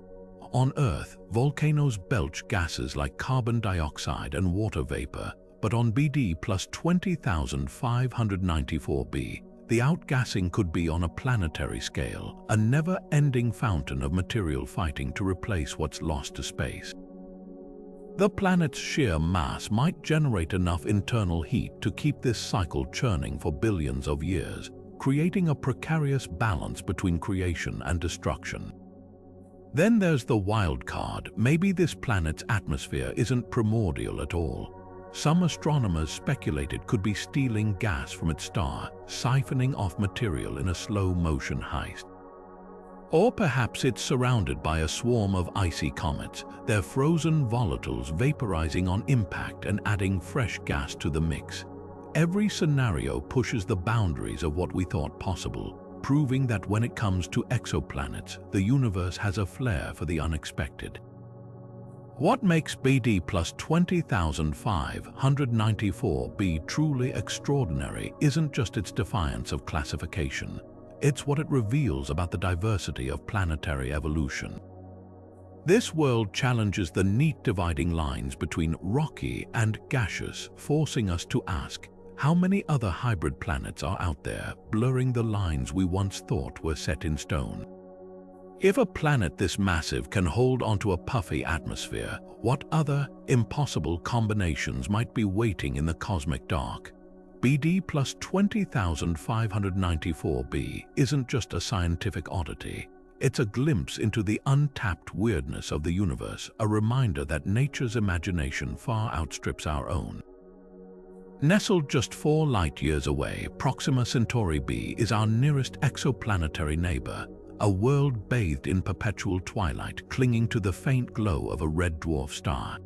On Earth, volcanoes belch gases like carbon dioxide and water vapor, but on BD plus 20,594b, the outgassing could be on a planetary scale, a never-ending fountain of material fighting to replace what's lost to space. The planet's sheer mass might generate enough internal heat to keep this cycle churning for billions of years, creating a precarious balance between creation and destruction. Then there's the wild card. Maybe this planet's atmosphere isn't primordial at all. Some astronomers speculated could be stealing gas from its star, siphoning off material in a slow-motion heist. Or perhaps it's surrounded by a swarm of icy comets, their frozen volatiles vaporizing on impact and adding fresh gas to the mix. Every scenario pushes the boundaries of what we thought possible, proving that when it comes to exoplanets, the universe has a flair for the unexpected. What makes BD plus 20,594b truly extraordinary isn't just its defiance of classification. It's what it reveals about the diversity of planetary evolution. This world challenges the neat dividing lines between rocky and gaseous, forcing us to ask, how many other hybrid planets are out there, blurring the lines we once thought were set in stone? If a planet this massive can hold onto a puffy atmosphere, what other, impossible combinations might be waiting in the cosmic dark? BD plus 20,594b isn't just a scientific oddity. It's a glimpse into the untapped weirdness of the universe, a reminder that nature's imagination far outstrips our own. Nestled just 4 light-years away, Proxima Centauri b is our nearest exoplanetary neighbor, a world bathed in perpetual twilight, clinging to the faint glow of a red dwarf star.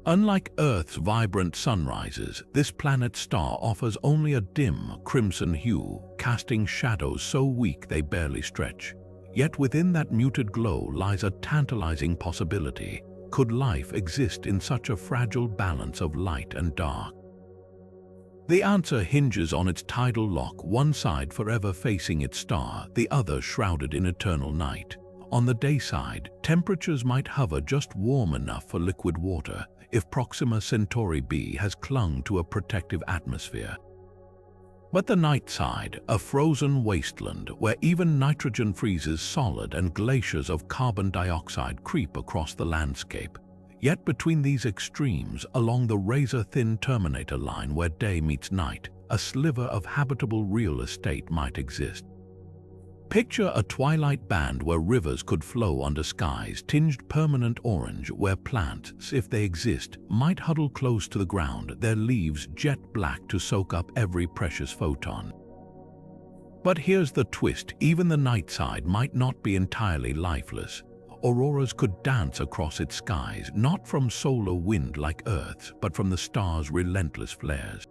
Unlike Earth's vibrant sunrises, this planet's star offers only a dim crimson hue, casting shadows so weak they barely stretch. Yet within that muted glow lies a tantalizing possibility. Could life exist in such a fragile balance of light and dark? The answer hinges on its tidal lock, one side forever facing its star, the other shrouded in eternal night. On the day side, temperatures might hover just warm enough for liquid water if Proxima Centauri b has clung to a protective atmosphere. But the night side, a frozen wasteland where even nitrogen freezes solid and glaciers of carbon dioxide creep across the landscape. Yet between these extremes, along the razor-thin terminator line where day meets night, a sliver of habitable real estate might exist. Picture a twilight band where rivers could flow under skies tinged permanent orange, where plants, if they exist, might huddle close to the ground, their leaves jet black to soak up every precious photon. But here's the twist: even the night side might not be entirely lifeless. Auroras could dance across its skies, not from solar wind like Earth's, but from the star's relentless flares.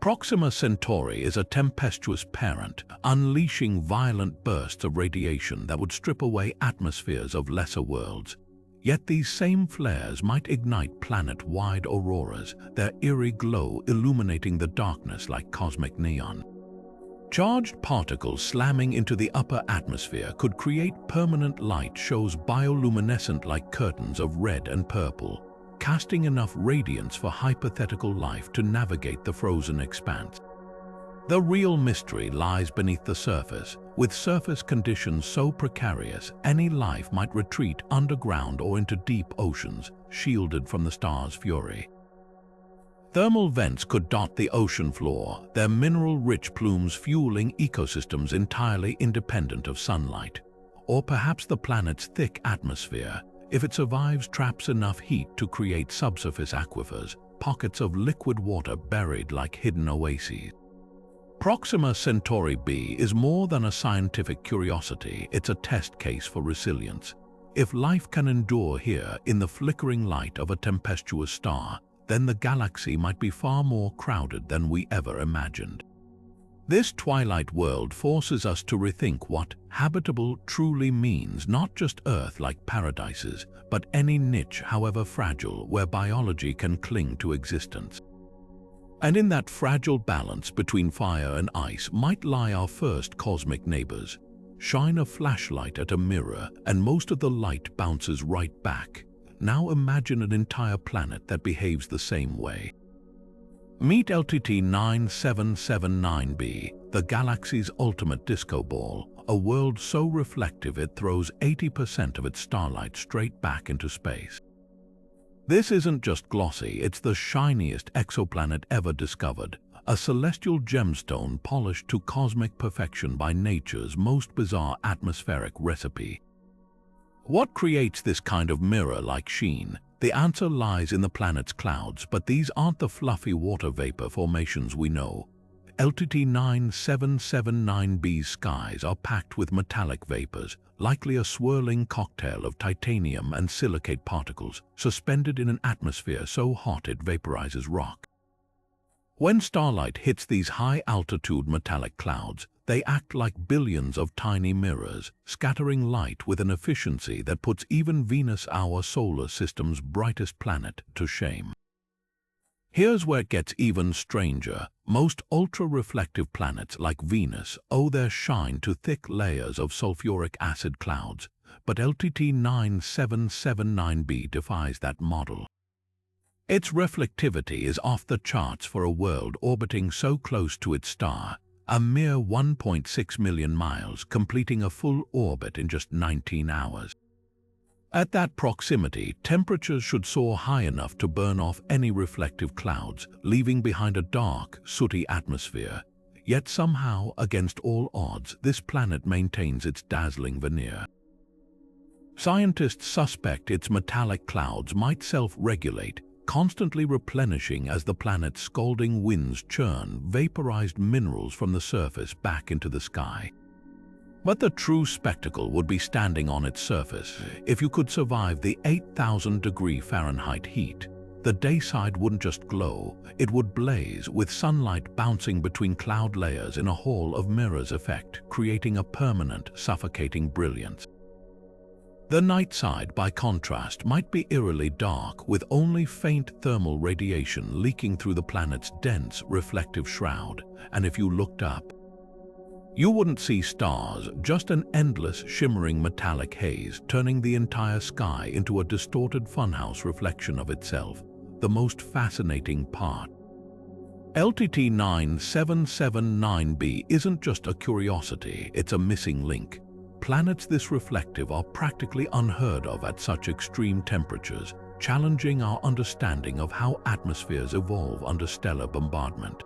Proxima Centauri is a tempestuous parent, unleashing violent bursts of radiation that would strip away atmospheres of lesser worlds. Yet these same flares might ignite planet-wide auroras, their eerie glow illuminating the darkness like cosmic neon. Charged particles slamming into the upper atmosphere could create permanent light shows bioluminescent like curtains of red and purple, casting enough radiance for hypothetical life to navigate the frozen expanse. The real mystery lies beneath the surface. With surface conditions so precarious, any life might retreat underground or into deep oceans, shielded from the star's fury. Thermal vents could dot the ocean floor, their mineral-rich plumes fueling ecosystems entirely independent of sunlight. Or perhaps the planet's thick atmosphere, if it survives, traps enough heat to create subsurface aquifers, pockets of liquid water buried like hidden oases. Proxima Centauri b is more than a scientific curiosity, it's a test case for resilience. If life can endure here in the flickering light of a tempestuous star, then the galaxy might be far more crowded than we ever imagined. This twilight world forces us to rethink what habitable truly means, not just Earth-like paradises, but any niche, however fragile, where biology can cling to existence. And in that fragile balance between fire and ice might lie our first cosmic neighbors. Shine a flashlight at a mirror, and most of the light bounces right back. Now imagine an entire planet that behaves the same way. Meet LTT 9779b, the galaxy's ultimate disco ball, a world so reflective it throws 80% of its starlight straight back into space. This isn't just glossy, it's the shiniest exoplanet ever discovered, a celestial gemstone polished to cosmic perfection by nature's most bizarre atmospheric recipe. What creates this kind of mirror-like sheen? The answer lies in the planet's clouds, but these aren't the fluffy water vapor formations we know. LTT 9779b's skies are packed with metallic vapors, likely a swirling cocktail of titanium and silicate particles, suspended in an atmosphere so hot it vaporizes rock. When starlight hits these high-altitude metallic clouds, they act like billions of tiny mirrors, scattering light with an efficiency that puts even Venus, our solar system's brightest planet, to shame. Here's where it gets even stranger. Most ultra-reflective planets like Venus owe their shine to thick layers of sulfuric acid clouds, but LTT 9779b defies that model. Its reflectivity is off the charts for a world orbiting so close to its star, a mere 1.6 million miles, completing a full orbit in just 19 hours. At that proximity, temperatures should soar high enough to burn off any reflective clouds, leaving behind a dark, sooty atmosphere. Yet somehow, against all odds, this planet maintains its dazzling veneer. Scientists suspect its metallic clouds might self-regulate, constantly replenishing as the planet's scalding winds churn vaporized minerals from the surface back into the sky. But the true spectacle would be standing on its surface. If you could survive the 8,000-degree Fahrenheit heat, the dayside wouldn't just glow, it would blaze with sunlight bouncing between cloud layers in a hall of mirrors effect, creating a permanent, suffocating brilliance. The night side, by contrast, might be eerily dark, with only faint thermal radiation leaking through the planet's dense, reflective shroud, and if you looked up, you wouldn't see stars, just an endless, shimmering metallic haze, turning the entire sky into a distorted funhouse reflection of itself. The most fascinating part. LTT 9779b isn't just a curiosity, it's a missing link. Planets this reflective are practically unheard of at such extreme temperatures, challenging our understanding of how atmospheres evolve under stellar bombardment.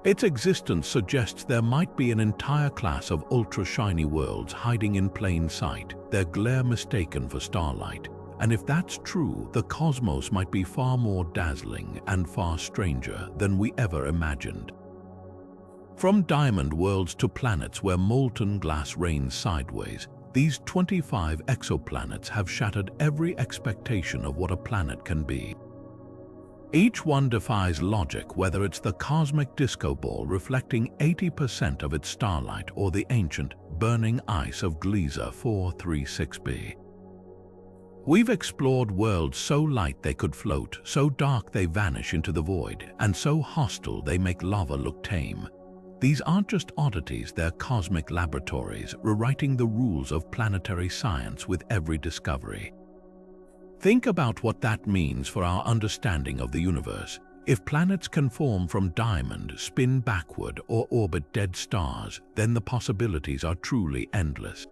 Its existence suggests there might be an entire class of ultra-shiny worlds hiding in plain sight, their glare mistaken for starlight. And if that's true, the cosmos might be far more dazzling and far stranger than we ever imagined. From diamond worlds to planets where molten glass rains sideways, these 25 exoplanets have shattered every expectation of what a planet can be. Each one defies logic, whether it's the cosmic disco ball reflecting 80% of its starlight or the ancient, burning ice of Gliese 436b. We've explored worlds so light they could float, so dark they vanish into the void, and so hostile they make lava look tame. These aren't just oddities, they're cosmic laboratories, rewriting the rules of planetary science with every discovery. Think about what that means for our understanding of the universe. If planets can form from diamond, spin backward, or orbit dead stars, then the possibilities are truly endless.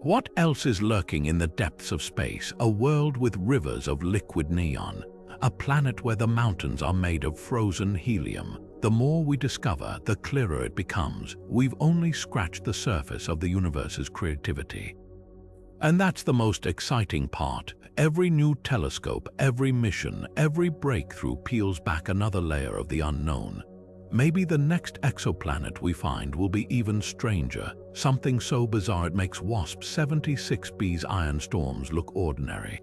What else is lurking in the depths of space? A world with rivers of liquid neon. A planet where the mountains are made of frozen helium. The more we discover, the clearer it becomes. We've only scratched the surface of the universe's creativity. And that's the most exciting part. Every new telescope, every mission, every breakthrough peels back another layer of the unknown. Maybe the next exoplanet we find will be even stranger, something so bizarre it makes WASP-76b's iron storms look ordinary.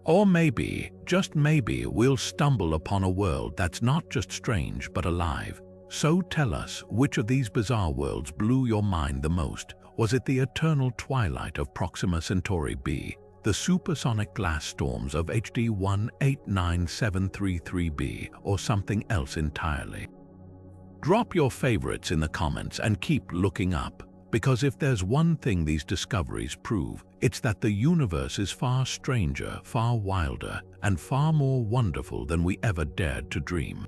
Or maybe, just maybe, we'll stumble upon a world that's not just strange but alive. So tell us, which of these bizarre worlds blew your mind the most? Was it the eternal twilight of Proxima Centauri b, the supersonic glass storms of HD 189733b, or something else entirely? Drop your favorites in the comments and keep looking up, because if there's one thing these discoveries prove, it's that the universe is far stranger, far wilder, and far more wonderful than we ever dared to dream.